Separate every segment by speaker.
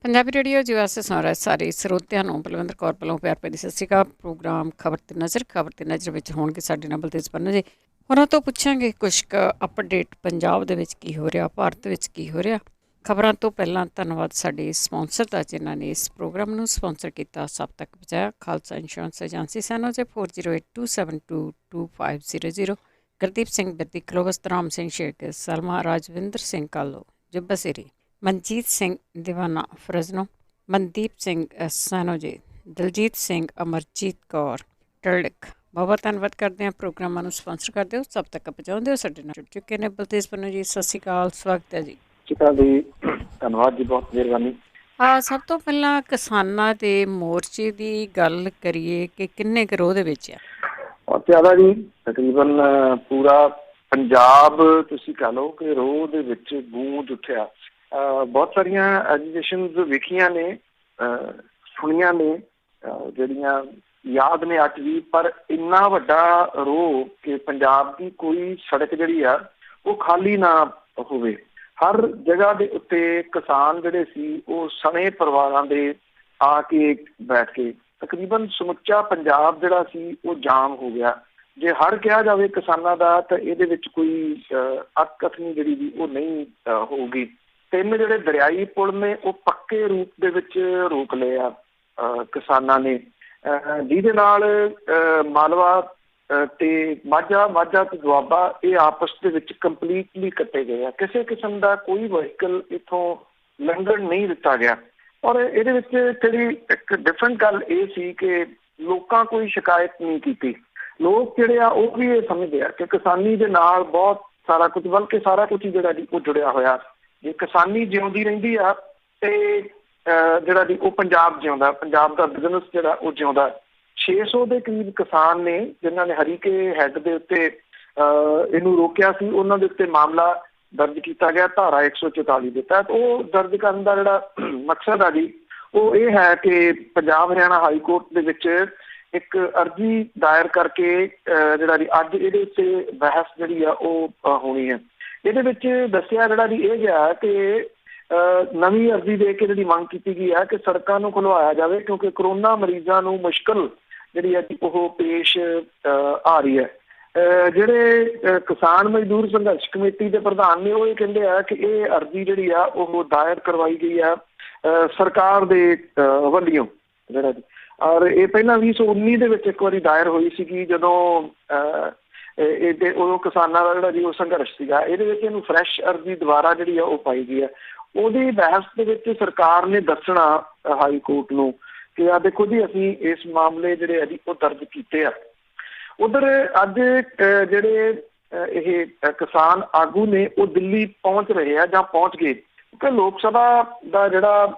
Speaker 1: Punjabi radio USA ਸੁਣ ਰਹੇ ਸਾਰੇ ਸਰੋਤਿਆਂ ਨੂੰ ਬਲਵਿੰਦਰ ਕੌਰ ਵੱਲੋਂ ਪਿਆਰ ਭਰੀ ਸਤਿ ਸ਼੍ਰੀ ਅਕਾਲ। ਪ੍ਰੋਗਰਾਮ ਖਬਰ ਤੇ ਨਜ਼ਰ ਵਿੱਚ ਹੋਣਗੇ ਸਾਡੇ ਨਾਲ ਬਲਤੇਜ ਪੰਨੂ ਜੀ। ਉਹਨਾਂ ਤੋਂ ਪੁੱਛਾਂਗੇ ਕੁਛ ਕੁ ਅਪਡੇਟ ਪੰਜਾਬ ਦੇ ਵਿੱਚ ਕੀ ਹੋ ਰਿਹਾ, ਭਾਰਤ ਵਿੱਚ ਕੀ ਹੋ ਰਿਹਾ। ਖਬਰਾਂ ਤੋਂ ਪਹਿਲਾਂ ਧੰਨਵਾਦ ਸਾਡੇ ਸਪਾਂਸਰ ਦਾ ਜਿਨ੍ਹਾਂ ਨੇ ਇਸ ਪ੍ਰੋਗਰਾਮ ਨੂੰ ਸਪਾਂਸਰ ਕੀਤਾ। ਸਭ ਤੱਕ ਪਹੁੰਚਾਇਆ ਖਾਲਸਾ ਇੰਸ਼ੋਰੈਂਸ ਏਜੰਸੀ ਸੈਨੋ ਜੇ 4082722500। ਗੁਰਦੀਪ ਸਿੰਘ ਬੱਦੀ ਕਲੋਵਸ, ਰਾਮ ਸਿੰਘ ਸ਼ੇਖ, ਸਲਮਾ, ਰਾਜਵਿੰਦਰ ਸਿੰਘ ਕਾਲੋ, ਜੁੱਬਾ ਸਿਰੀ, ਮਨਜੀਤ ਸਿੰਘ ਦੀਵਾਨਾ ਫਰਜ਼ਨੋ, ਮਨਦੀਪ ਸਿੰਘ ਸੈਨੋਜੇ, ਦਲਜੀਤ ਸਿੰਘ, ਅਮਰਜੀਤ ਕੌਰ ਟਰਲਿਕ। ਬਹੁਤ ਧੰਨਵਾਦ ਕਰਦੇ ਹਾਂ ਪ੍ਰੋਗਰਾਮਾਂ ਨੂੰ ਸਪਾਂਸਰ ਕਰਦੇ ਹੋ, ਸਭ ਤੱਕ ਪਹੁੰਚਾਉਂਦੇ ਹੋ। ਸਾਡੇ ਨਾਲ ਜੁੜ ਚੁੱਕੇ ਨੇ ਬਲਤੇਜ ਪੰਨੂ ਜੀ। ਸਤਿ ਸ਼੍ਰੀ ਅਕਾਲ, ਸਵਾਗਤ ਹੈ ਜੀ।
Speaker 2: ਧੰਨਵਾਦ ਜੀ, ਬਹੁਤ ਮਿਹਰਬਾਨੀ।
Speaker 1: ਸਭ ਤੋਂ ਪਹਿਲਾਂ ਕਿਸਾਨਾਂ ਦੇ ਮੋਰਚੇ ਦੀ ਗੱਲ ਕਰੀਏ ਕਿ ਕਿੰਨੇ ਕੁ ਦੇ ਵਿੱਚ ਆ?
Speaker 2: ਬਹੁਤ ਜ਼ਿਆਦਾ ਜੀ, ਤਕਰੀਬਨ ਪੂਰਾ ਪੰਜਾਬ ਤੁਸੀਂ ਕਹਿ ਲਓ ਕਿ ਰੋਹ ਦੇ ਵਿੱਚ ਗੂੰਜ ਉੱਠਿਆ। ਬਹੁਤ ਸਾਰੀਆਂ ਐਜੂਕੇਸ਼ਨ ਵੇਖੀਆਂ ਨੇ, ਸੁਣੀਆਂ ਨੇ, ਜਿਹੜੀਆਂ ਯਾਦ ਨੇ ਅੱਜ ਵੀ। ਪਰ ਇੰਨਾ ਵੱਡਾ ਰੋਹ ਕਿ ਪੰਜਾਬ ਦੀ ਕੋਈ ਸੜਕ ਜਿਹੜੀ ਆ ਉਹ ਖਾਲੀ ਨਾ ਹੋਵੇ। ਹਰ ਜਗ੍ਹਾ ਦੇ ਉੱਤੇ ਕਿਸਾਨ ਜਿਹੜੇ ਸੀ ਉਹ ਸਣੇ ਪਰਿਵਾਰਾਂ ਦੇ ਆ ਕੇ ਬੈਠ ਕੇ ਤਕਰੀਬਨ ਸਮੁੱਚਾ ਪੰਜਾਬ ਜਿਹੜਾ ਸੀ ਉਹ ਜਾਮ ਹੋ ਗਿਆ। ਜੇ ਹਰ ਕਿਹਾ ਜਾਵੇ ਕਿਸਾਨਾਂ ਦਾ ਤਾਂ ਇਹਦੇ ਵਿੱਚ ਕੋਈ ਅਕਥਨੀ ਜਿਹੜੀ ਵੀ ਉਹ ਨਹੀਂ ਹੋਊਗੀ। ਤਿੰਨ ਜਿਹੜੇ ਦਰਿਆਈ ਪੁਲ ਨੇ ਉਹ ਪੱਕੇ ਰੂਪ ਦੇ ਵਿੱਚ ਰੋਕ ਲਏ ਆ ਕਿਸਾਨਾਂ ਨੇ, ਜਿਹਦੇ ਨਾਲ ਮਾਲਵਾ ਤੇ ਮਾਝਾ ਤੇ ਦੁਆਬਾ ਇਹ ਆਪਸ ਦੇ ਵਿੱਚ ਕੰਪਲੀਟਲੀ ਕੱਟੇ ਗਏ ਆ। ਕਿਸੇ ਕਿਸਮ ਦਾ ਕੋਈ ਵਹੀਕਲ ਇੱਥੋਂ ਲੰਘਣ ਨਹੀਂ ਦਿੱਤਾ ਗਿਆ। ਔਰ ਇਹਦੇ ਵਿੱਚ ਜਿਹੜੀ ਇੱਕ ਡਿਫਰੈਂਟ ਗੱਲ ਇਹ ਸੀ ਕਿ ਲੋਕਾਂ ਕੋਈ ਸ਼ਿਕਾਇਤ ਨਹੀਂ ਕੀਤੀ। ਲੋਕ ਜਿਹੜੇ ਆ ਉਹ ਵੀ ਇਹ ਸਮਝਦੇ ਆ ਕਿ ਕਿਸਾਨੀ ਦੇ ਨਾਲ ਬਹੁਤ ਸਾਰਾ ਕੁਝ, ਬਲਕਿ ਸਾਰਾ ਕੁਝ ਹੀ ਜਿਹੜਾ ਜੀ ਉਹ ਜੁੜਿਆ ਹੋਇਆ। ਜੇ ਕਿਸਾਨੀ ਜਿਉਂਦੀ ਰਹਿੰਦੀ ਆ ਤੇ ਜਿਹੜਾ ਜੀ ਉਹ ਪੰਜਾਬ ਜਿਉਂਦਾ, ਪੰਜਾਬ ਦਾ ਬਿਜ਼ਨਸ ਜਿਹੜਾ ਉਹ ਜਿਉਂਦਾ। 600 ਦੇ ਕਰੀਬ ਕਿਸਾਨ ਨੇ ਜਿਨ੍ਹਾਂ ਨੇ ਹਰੀਕੇ ਹੈੱਡ ਦੇ ਉੱਤੇ ਇਹਨੂੰ ਰੋਕਿਆ ਸੀ। ਉਹਨਾਂ ਦੇ ਉੱਤੇ ਮਾਮਲਾ ਦਰਜ ਕੀਤਾ ਗਿਆ ਧਾਰਾ 144 ਦੇ ਤਹਿਤ। ਉਹ ਦਰਜ ਕਰਨ ਦਾ ਜਿਹੜਾ ਮਕਸਦ ਆ ਜੀ ਉਹ ਇਹ ਹੈ ਕਿ ਪੰਜਾਬ ਹਰਿਆਣਾ ਹਾਈ ਕੋਰਟ ਦੇ ਵਿੱਚ ਇੱਕ ਅਰਜ਼ੀ ਦਾਇਰ ਕਰਕੇ ਜਿਹੜਾ ਜੀ ਅੱਜ ਇਹਦੇ ਉੱਤੇ ਬਹਿਸ ਜਿਹੜੀ ਆ ਉਹ ਹੋਣੀ ਹੈ। ਇਹਦੇ ਵਿੱਚ ਦੱਸਿਆ ਜਿਹੜਾ ਜੀ ਇਹ ਗਿਆ ਕਿ ਨਵੀਂ ਅਰਜ਼ੀ ਦੇ ਕੇ ਜਿਹੜੀ ਮੰਗ ਕੀਤੀ ਗਈ ਹੈ ਕਿ ਸੜਕਾਂ ਨੂੰ ਖੁਲਵਾਇਆ ਜਾਵੇ ਕਿਉਂਕਿ ਕਰੋਨਾ ਮਰੀਜ਼ਾਂ ਨੂੰ ਮੁਸ਼ਕਿਲ ਜਿਹੜੀ ਹੈ ਉਹ ਪੇਸ਼ ਆ ਰਹੀ ਹੈ। ਜਿਹੜੇ ਕਿਸਾਨ ਮਜ਼ਦੂਰ ਸੰਘਰਸ਼ ਕਮੇਟੀ ਦੇ ਪ੍ਰਧਾਨ ਨੇ ਉਹ ਇਹ ਕਹਿੰਦੇ ਆ ਕਿ ਇਹ ਅਰਜ਼ੀ ਜਿਹੜੀ ਆ ਉਹ ਦਾਇਰ ਕਰਵਾਈ ਗਈ ਆ ਸਰਕਾਰ ਦੇ ਵੱਲੋਂ ਜਿਹੜਾ ਜੀ। ਔਰ ਇਹ ਪਹਿਲਾਂ 2019 ਦੇ ਵਿੱਚ ਇੱਕ ਵਾਰੀ ਦਾਇਰ ਹੋਈ ਸੀਗੀ ਜਦੋਂ ਉਦੋਂ ਕਿਸਾਨਾਂ ਦਾ ਜਿਹੜਾ ਜੀ ਉਹ ਸੰਘਰਸ਼ ਸੀਗਾ। ਇਹਦੇ ਵਿੱਚ ਇਹਨੂੰ ਫਰੈਸ਼ ਅਰਜ਼ੀ ਦੁਬਾਰਾ ਜਿਹੜੀ ਆ ਉਹ ਪਾਈ ਗਈ ਹੈ। ਉਹਦੀ ਬਹਿਸ ਦੇ ਵਿੱਚ ਸਰਕਾਰ ਨੇ ਦੱਸਣਾ ਹਾਈ ਕੋਰਟ ਨੂੰ ਕਿ ਆ ਦੇਖੋ ਜੀ ਅਸੀਂ ਇਸ ਮਾਮਲੇ ਜਿਹੜੇ ਆ ਜੀ ਉਹ ਦਰਜ ਕੀਤੇ ਆ। ਉਧਰ ਅੱਜ ਜਿਹੜੇ ਇਹ ਕਿਸਾਨ ਆਗੂ ਨੇ ਉਹ ਦਿੱਲੀ ਪਹੁੰਚ ਰਹੇ ਆ ਜਾਂ ਪਹੁੰਚ ਗਏ ਕਿਉਂਕਿ ਲੋਕ ਸਭਾ ਦਾ ਜਿਹੜਾ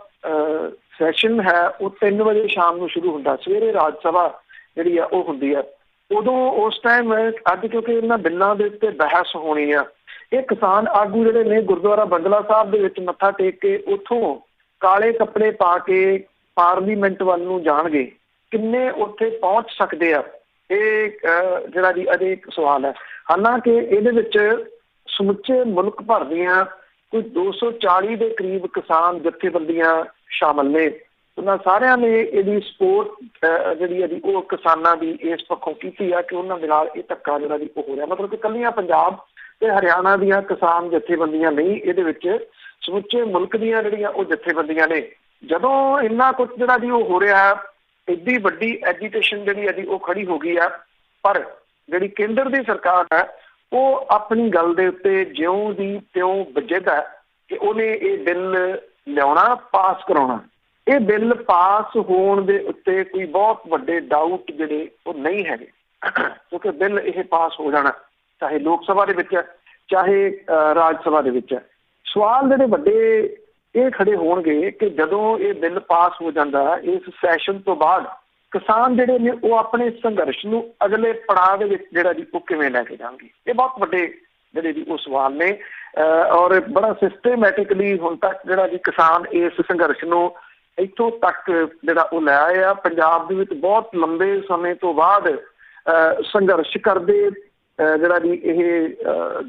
Speaker 2: ਸੈਸ਼ਨ ਹੈ ਉਹ 3 ਵਜੇ ਸ਼ਾਮ ਨੂੰ ਸ਼ੁਰੂ ਹੁੰਦਾ। ਸਵੇਰੇ ਰਾਜ ਸਭਾ ਜਿਹੜੀ ਆ ਉਹ ਹੁੰਦੀ ਆ। ਉਦੋਂ ਉਸ ਟਾਈਮ ਅੱਜ ਕਿਉਂਕਿ ਇਹਨਾਂ ਬਿੱਲਾਂ ਦੇ ਉੱਤੇ ਬਹਿਸ ਹੋਣੀ ਆ, ਇਹ ਕਿਸਾਨ ਆਗੂ ਜਿਹੜੇ ਨੇ ਗੁਰਦੁਆਰਾ ਬੰਗਲਾ ਸਾਹਿਬ ਦੇ ਵਿੱਚ ਮੱਥਾ ਟੇਕ ਕੇ ਉੱਥੋਂ ਕਾਲੇ ਕੱਪੜੇ ਪਾ ਕੇ ਪਾਰਲੀਮੈਂਟ ਵੱਲ ਨੂੰ ਜਾਣਗੇ। ਕਿੰਨੇ ਉੱਥੇ ਪਹੁੰਚ ਸਕਦੇ ਆ ਇਹ ਜਿਹੜਾ ਜੀ ਅਜੇ ਇੱਕ ਸਵਾਲ ਹੈ। ਹਾਲਾਂਕਿ ਇਹਦੇ ਵਿੱਚ ਸਮੁੱਚੇ ਮੁਲਕ ਭਰ ਦੀਆਂ ਕੋਈ 240 ਦੇ ਕਰੀਬ ਕਿਸਾਨ ਜਥੇਬੰਦੀਆਂ ਸ਼ਾਮਲ ਨੇ। ਉਹਨਾਂ ਸਾਰਿਆਂ ਨੇ ਇਹਦੀ ਸਪੋਰਟ ਜਿਹੜੀ ਹੈ ਜੀ ਉਹ ਕਿਸਾਨਾਂ ਦੀ ਇਸ ਪੱਖੋਂ ਕੀਤੀ ਆ ਕਿ ਉਹਨਾਂ ਦੇ ਨਾਲ ਇਹ ਧੱਕਾ ਜਿਹੜਾ ਜੀ ਉਹ ਹੋ ਰਿਹਾ। ਮਤਲਬ ਕਿ ਇਕੱਲੀਆਂ ਪੰਜਾਬ ਤੇ ਹਰਿਆਣਾ ਦੀਆਂ ਕਿਸਾਨ ਜਥੇਬੰਦੀਆਂ ਨਹੀਂ, ਇਹਦੇ ਵਿੱਚ ਸਮੁੱਚੇ ਮੁਲਕ ਦੀਆਂ ਜਿਹੜੀਆਂ ਉਹ ਜਥੇਬੰਦੀਆਂ ਨੇ। ਜਦੋਂ ਇੰਨਾ ਕੁਛ ਜਿਹੜਾ ਜੀ ਉਹ ਹੋ ਰਿਹਾ, ਐਡੀ ਵੱਡੀ ਐਜੀਟੇਸ਼ਨ ਜਿਹੜੀ ਹੈ ਜੀ ਉਹ ਖੜੀ ਹੋ ਗਈ ਆ। ਪਰ ਜਿਹੜੀ ਕੇਂਦਰ ਦੀ ਸਰਕਾਰ ਹੈ ਉਹ ਆਪਣੀ ਗੱਲ ਦੇ ਉੱਤੇ ਜਿਉਂ ਦੀ ਤਿਉਂ ਵਜਿੱਦ ਹੈ ਕਿ ਉਹਨੇ ਇਹ ਬਿੱਲ ਲਿਆਉਣਾ, ਪਾਸ ਕਰਾਉਣਾ। ਇਹ ਬਿੱਲ ਪਾਸ ਹੋਣ ਦੇ ਉੱਤੇ ਕੋਈ ਬਹੁਤ ਵੱਡੇ ਡਾਊਟ ਜਿਹੜੇ ਉਹ ਨਹੀਂ ਹੈਗੇ ਕਿਉਂਕਿ ਬਿੱਲ ਇਹ ਪਾਸ ਹੋ ਜਾਣਾ, ਚਾਹੇ ਲੋਕ ਸਭਾ ਦੇ ਵਿੱਚ ਹੈ ਚਾਹੇ ਰਾਜ ਸਭਾ ਦੇ ਵਿੱਚ ਹੈ। ਸਵਾਲ ਜਿਹੜੇ ਵੱਡੇ ਇਹ ਖੜੇ ਹੋਣਗੇ ਕਿ ਜਦੋਂ ਇਹ ਬਿੱਲ ਪਾਸ ਹੋ ਜਾਂਦਾ ਇਸ ਸੈਸ਼ਨ ਤੋਂ ਬਾਅਦ ਕਿਸਾਨ ਜਿਹੜੇ ਨੇ ਉਹ ਆਪਣੇ ਸੰਘਰਸ਼ ਨੂੰ ਅਗਲੇ ਪੜਾਅ ਦੇ ਵਿੱਚ ਜਿਹੜਾ ਜੀ ਉਹ ਕਿਵੇਂ ਲੈ ਕੇ ਜਾਣਗੇ। ਇਹ ਬਹੁਤ ਵੱਡੇ ਜਿਹੜੇ ਜੀ ਉਹ ਸਵਾਲ ਨੇ। ਔਰ ਬੜਾ ਸਿਸਟੇਮੈਟਿਕਲੀ ਹੁਣ ਤੱਕ ਜਿਹੜਾ ਜੀ ਕਿਸਾਨ ਇਸ ਸੰਘਰਸ਼ ਨੂੰ ਇੱਥੋਂ ਤੱਕ ਜਿਹੜਾ ਉਹ ਲੈ ਆਏ ਆ। ਪੰਜਾਬ ਦੇ ਵਿੱਚ ਬਹੁਤ ਲੰਬੇ ਸਮੇਂ ਤੋਂ ਬਾਅਦ ਸੰਘਰਸ਼ ਕਰਦੇ ਜਿਹੜਾ ਜੀ ਇਹ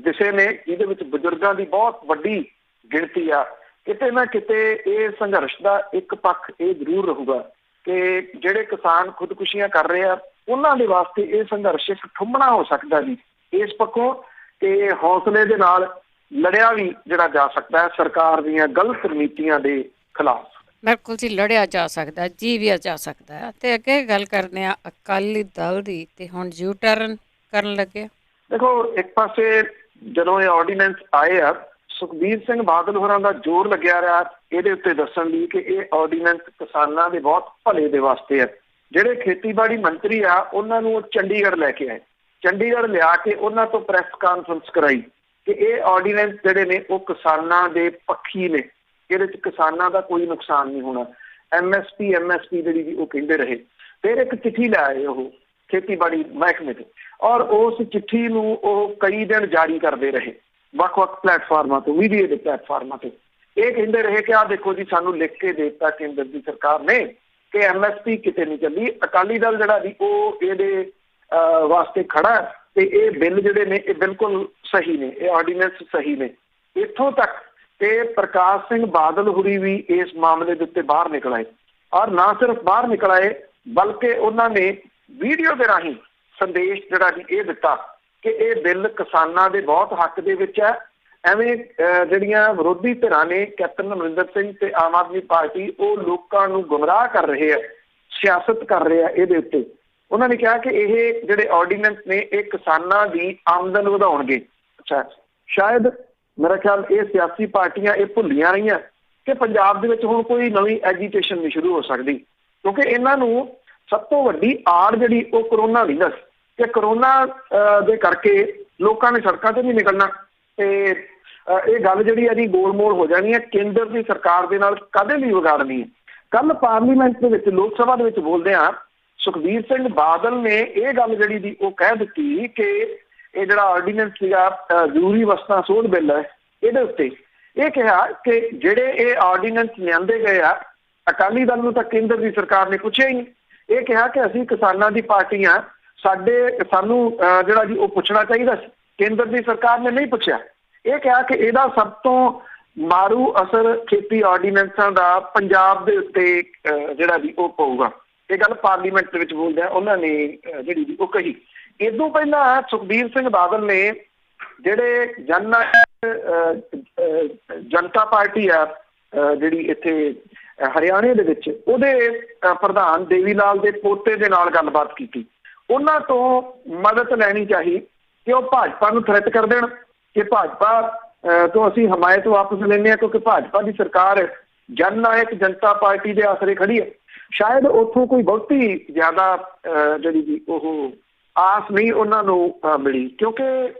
Speaker 2: ਵਿਸ਼ੇ ਨੇ, ਜਿਹਦੇ ਵਿੱਚ ਬਜ਼ੁਰਗਾਂ ਦੀ ਬਹੁਤ ਵੱਡੀ ਗਿਣਤੀ ਆ। ਕਿਤੇ ਨਾ ਕਿਤੇ ਇਹ ਸੰਘਰਸ਼ ਦਾ ਇੱਕ ਪੱਖ ਇਹ ਜ਼ਰੂਰ ਰਹੂਗਾ ਕਿ ਜਿਹੜੇ ਕਿਸਾਨ ਖੁਦਕੁਸ਼ੀਆਂ ਕਰ ਰਹੇ ਆ ਉਹਨਾਂ ਦੇ ਵਾਸਤੇ ਇਹ ਸੰਘਰਸ਼ ਇੱਕ ਠੁੰਮਣਾ ਹੋ ਸਕਦਾ ਜੀ ਇਸ ਪੱਖੋਂ ਕਿ ਹੌਸਲੇ ਦੇ ਨਾਲ ਲੜਿਆ ਵੀ ਜਿਹੜਾ ਜਾ ਸਕਦਾ ਹੈ ਸਰਕਾਰ ਦੀਆਂ ਗਲਤ ਨੀਤੀਆਂ ਦੇ ਖਿਲਾਫ।
Speaker 1: ਬਿਲਕੁਲ ਜੀ, ਲੜਿਆ ਜਾ ਸਕਦਾ, ਜੀਵਿਆ ਜਾ ਸਕਦਾ ਹੈ। ਤੇ ਅੱਗੇ ਗੱਲ ਕਰਦੇ ਆ ਅਕਾਲੀ ਦਲ ਦੀ, ਤੇ ਹੁਣ ਯੂ ਟਰਨ ਕਰਨ ਲੱਗੇ।
Speaker 2: ਦੇਖੋ, ਇੱਕ ਪਾਸੇ ਜਦੋਂ ਇਹ ਆਰਡੀਨੈਂਸ ਆਏ ਆ ਸੁਖਬੀਰ ਸਿੰਘ ਬਾਦਲ ਹੋਰਾਂ ਦਾ ਜ਼ੋਰ ਲੱਗਿਆ ਰਿਹਾ ਇਹਦੇ ਉੱਤੇ ਦੱਸਣ ਲਈ ਕਿ ਇਹ ਆਰਡੀਨੈਂਸ ਕਿਸਾਨਾਂ ਦੇ ਬਹੁਤ ਭਲੇ ਦੇ ਵਾਸਤੇ ਹੈ। ਜਿਹੜੇ ਖੇਤੀਬਾੜੀ ਮੰਤਰੀ ਆ ਉਹਨਾਂ ਨੂੰ ਉਹ ਚੰਡੀਗੜ੍ਹ ਲੈ ਕੇ ਆਏ, ਚੰਡੀਗੜ੍ਹ ਲਿਆ ਕੇ ਉਹਨਾਂ ਤੋਂ ਪ੍ਰੈਸ ਕਾਨਫਰੰਸ ਕਰਾਈ ਕਿ ਇਹ ਆਰਡੀਨੈਂਸ ਜਿਹੜੇ ਨੇ ਉਹ ਕਿਸਾਨਾਂ ਦੇ ਪੱਖੀ ਨੇ, ਇਹਦੇ ਚ ਕਿਸਾਨਾਂ ਦਾ ਕੋਈ ਨੁਕਸਾਨ ਨਹੀਂ ਹੋਣਾ। ਐਮਐਸਪੀ ਜਿਹੜੀ ਜੀ ਉਹ ਕਹਿੰਦੇ ਰਹੇ। ਫਿਰ ਇੱਕ ਚਿੱਠੀ ਲੈ ਆਏ ਉਹ ਖੇਤੀਬਾੜੀ ਮਹਿਕਮੇ ਤੇ, ਔਰ ਉਸ ਚਿੱਠੀ ਨੂੰ ਉਹ ਕਈ ਦਿਨ ਜਾਰੀ ਕਰਦੇ ਰਹੇ ਵੱਖ-ਵੱਖ ਪਲੇਟਫਾਰਮਾਂ ਤੋਂ, ਮੀਡੀਆ ਦੇ ਪਲੇਟਫਾਰਮਾਂ ਤੇ। ਇਹ ਕਹਿੰਦੇ ਰਹੇ ਕਿ ਆਹ ਦੇਖੋ ਜੀ ਸਾਨੂੰ ਲਿਖ ਕੇ ਦੇ ਦਿੱਤਾ ਕੇਂਦਰ ਦੀ ਸਰਕਾਰ ਨੇ ਕਿ ਐਮਐਸਪੀ ਕਿਤੇ ਨਹੀਂ ਚੱਲੀ। ਅਕਾਲੀ ਦਲ ਜਿਹੜਾ ਜੀ ਉਹ ਇਹਦੇ ਵਾਸਤੇ ਖੜਾ ਤੇ ਇਹ ਬਿੱਲ ਜਿਹੜੇ ਨੇ ਇਹ ਬਿਲਕੁਲ ਸਹੀ ਨੇ, ਇਹ ਆਰਡੀਨੈਂਸ ਸਹੀ ਨੇ। ਇੱਥੋਂ ਤੱਕ ਕਿ ਪ੍ਰਕਾਸ਼ ਸਿੰਘ ਬਾਦਲ ਹੁਰੀ ਵੀ ਇਸ ਮਾਮਲੇ ਦੇ ਉੱਤੇ ਬਾਹਰ ਨਿਕਲ ਆਏ, ਔਰ ਨਾ ਸਿਰਫ ਬਾਹਰ ਨਿਕਲ ਆਏ ਬਲਕਿ ਉਹਨਾਂ ਨੇ ਵੀਡੀਓ ਦੇ ਰਾਹੀਂ ਸੰਦੇਸ਼ ਜਿਹੜਾ ਜੀ ਇਹ ਦਿੱਤਾ ਕਿ ਇਹ ਬਿੱਲ ਕਿਸਾਨਾਂ ਦੇ ਬਹੁਤ ਹੱਕ ਦੇ ਵਿੱਚ ਹੈ। ਐਵੇਂ ਜਿਹੜੀਆਂ ਵਿਰੋਧੀ ਧਿਰਾਂ ਨੇ ਕੈਪਟਨ ਅਮਰਿੰਦਰ ਸਿੰਘ ਤੇ ਆਮ ਆਦਮੀ ਪਾਰਟੀ ਉਹ ਲੋਕਾਂ ਨੂੰ ਗੁੰਮਰਾਹ ਕਰ ਰਹੇ ਆ, ਸਿਆਸਤ ਕਰ ਰਹੇ ਆ ਇਹਦੇ ਉੱਤੇ। ਉਹਨਾਂ ਨੇ ਕਿਹਾ ਕਿ ਇਹ ਜਿਹੜੇ ਆਰਡੀਨੈਂਸ ਨੇ ਇਹ ਕਿਸਾਨਾਂ ਦੀ ਆਮਦਨ ਵਧਾਉਣਗੇ। ਅੱਛਾ, ਸ਼ਾਇਦ ਮੇਰਾ ਖਿਆਲ ਇਹ ਸਿਆਸੀ ਪਾਰਟੀਆਂ ਇਹ ਭੁੱਲੀਆਂ ਰਹੀਆਂ ਕਿ ਪੰਜਾਬ ਦੇ ਵਿੱਚ ਹੁਣ ਕੋਈ ਨਵੀਂ ਐਜੀਟੇਸ਼ਨ ਨਹੀਂ ਸ਼ੁਰੂ ਹੋ ਸਕਦੀ, ਕਿਉਂਕਿ ਇਹਨਾਂ ਨੂੰ ਸਭ ਤੋਂ ਵੱਡੀ ਆੜ ਜਿਹੜੀ ਉਹ ਕਰੋਨਾ ਵਾਇਰਸ ਕਿ ਕਰੋਨਾ ਦੇ ਕਰਕੇ ਲੋਕਾਂ ਨੇ ਸੜਕਾਂ ਤੇ ਨਹੀਂ ਨਿਕਲਣਾ ਤੇ ਇਹ ਗੱਲ ਜਿਹੜੀ ਹੈ ਜੀ ਗੋਲ-ਮੋਲ ਹੋ ਜਾਣੀ ਹੈ। ਕੇਂਦਰ ਦੀ ਸਰਕਾਰ ਦੇ ਨਾਲ ਕਦੇ ਨਹੀਂ ਵਿਗਾੜਨੀ ਹੈ। ਕੱਲ ਪਾਰਲੀਮੈਂਟ ਦੇ ਵਿੱਚ ਲੋਕ ਸਭਾ ਦੇ ਵਿੱਚ ਬੋਲਦੇ ਆ ਸੁਖਬੀਰ ਸਿੰਘ ਬਾਦਲ ਨੇ ਇਹ ਗੱਲ ਜਿਹੜੀ ਦੀ ਉਹ ਕਹਿ ਦਿੱਤੀ ਕਿ ਇਹ ਜਿਹੜਾ ਆਰਡੀਨੈਂਸ ਸੀਗਾ ਜ਼ਰੂਰੀ ਵਸਤਾਂ ਸੋਧ ਬਿੱਲ ਹੈ ਇਹਦੇ ਉੱਤੇ ਇਹ ਕਿਹਾ ਕਿ ਜਿਹੜੇ ਇਹ ਆਰਡੀਨੈਂਸ ਲਿਆਂਦੇ ਗਏ ਆ ਅਕਾਲੀ ਦਲ ਨੂੰ ਤਾਂ ਕੇਂਦਰ ਦੀ ਸਰਕਾਰ ਨੇ ਪੁੱਛਿਆ ਹੀ ਨਹੀਂ। ਇਹ ਕਿਹਾ ਕਿ ਅਸੀਂ ਕਿਸਾਨਾਂ ਦੀ ਪਾਰਟੀ ਆ, ਸਾਨੂੰ ਜਿਹੜਾ ਜੀ ਉਹ ਪੁੱਛਣਾ ਚਾਹੀਦਾ ਸੀ, ਕੇਂਦਰ ਦੀ ਸਰਕਾਰ ਨੇ ਨਹੀਂ ਪੁੱਛਿਆ। ਇਹ ਕਿਹਾ ਕਿ ਇਹਦਾ ਸਭ ਤੋਂ ਮਾਰੂ ਅਸਰ ਖੇਤੀ ਆਰਡੀਨੈਂਸਾਂ ਦਾ ਪੰਜਾਬ ਦੇ ਉੱਤੇ ਜਿਹੜਾ ਜੀ ਉਹ ਪਊਗਾ। ਇਹ ਗੱਲ ਪਾਰਲੀਮੈਂਟ ਦੇ ਵਿੱਚ ਬੋਲਦਿਆਂ ਉਹਨਾਂ ਨੇ ਜਿਹੜੀ ਜੀ ਉਹ ਕਹੀ। ਇਦੋਂ ਪਹਿਲਾਂ ਸੁਖਬੀਰ ਸਿੰਘ ਬਾਦਲ ਨੇ ਜਿਹੜੇ ਜਨਤਾ ਪਾਰਟੀ ਆ ਜਿਹੜੀ ਇੱਥੇ ਹਰਿਆਣੇ ਦੇ ਵਿੱਚ ਉਹਦੇ ਪ੍ਰਧਾਨ ਦੇਵੀ ਲਾਲ ਦੇ ਪੋਤੇ ਦੇ ਨਾਲ ਗੱਲਬਾਤ ਕੀਤੀ। ਉਹਨਾਂ ਤੋਂ ਮਦਦ ਲੈਣੀ ਚਾਹੀ ਕਿ ਉਹ ਭਾਜਪਾ ਨੂੰ ਥ੍ਰੈਟ ਕਰ ਦੇਣ ਕਿ ਭਾਜਪਾ ਤੋਂ ਅਸੀਂ ਹਮਾਇਤ ਵਾਪਸ ਲੈਂਦੇ ਹਾਂ, ਕਿਉਂਕਿ ਭਾਜਪਾ ਦੀ ਸਰਕਾਰ ਜਨ ਨਾਇਕ ਜਨਤਾ ਪਾਰਟੀ ਦੇ ਆਸਰੇ ਖੜੀ ਹੈ। ਸ਼ਾਇਦ ਉੱਥੋਂ ਕੋਈ ਬਹੁਤੀ ਜ਼ਿਆਦਾ ਜਿਹੜੀ ਜੀ ਉਹ ਆਸ ਨਹੀਂ ਉਹਨਾਂ ਨੂੰ ਮਿਲੀ, ਕਿਉਂਕਿ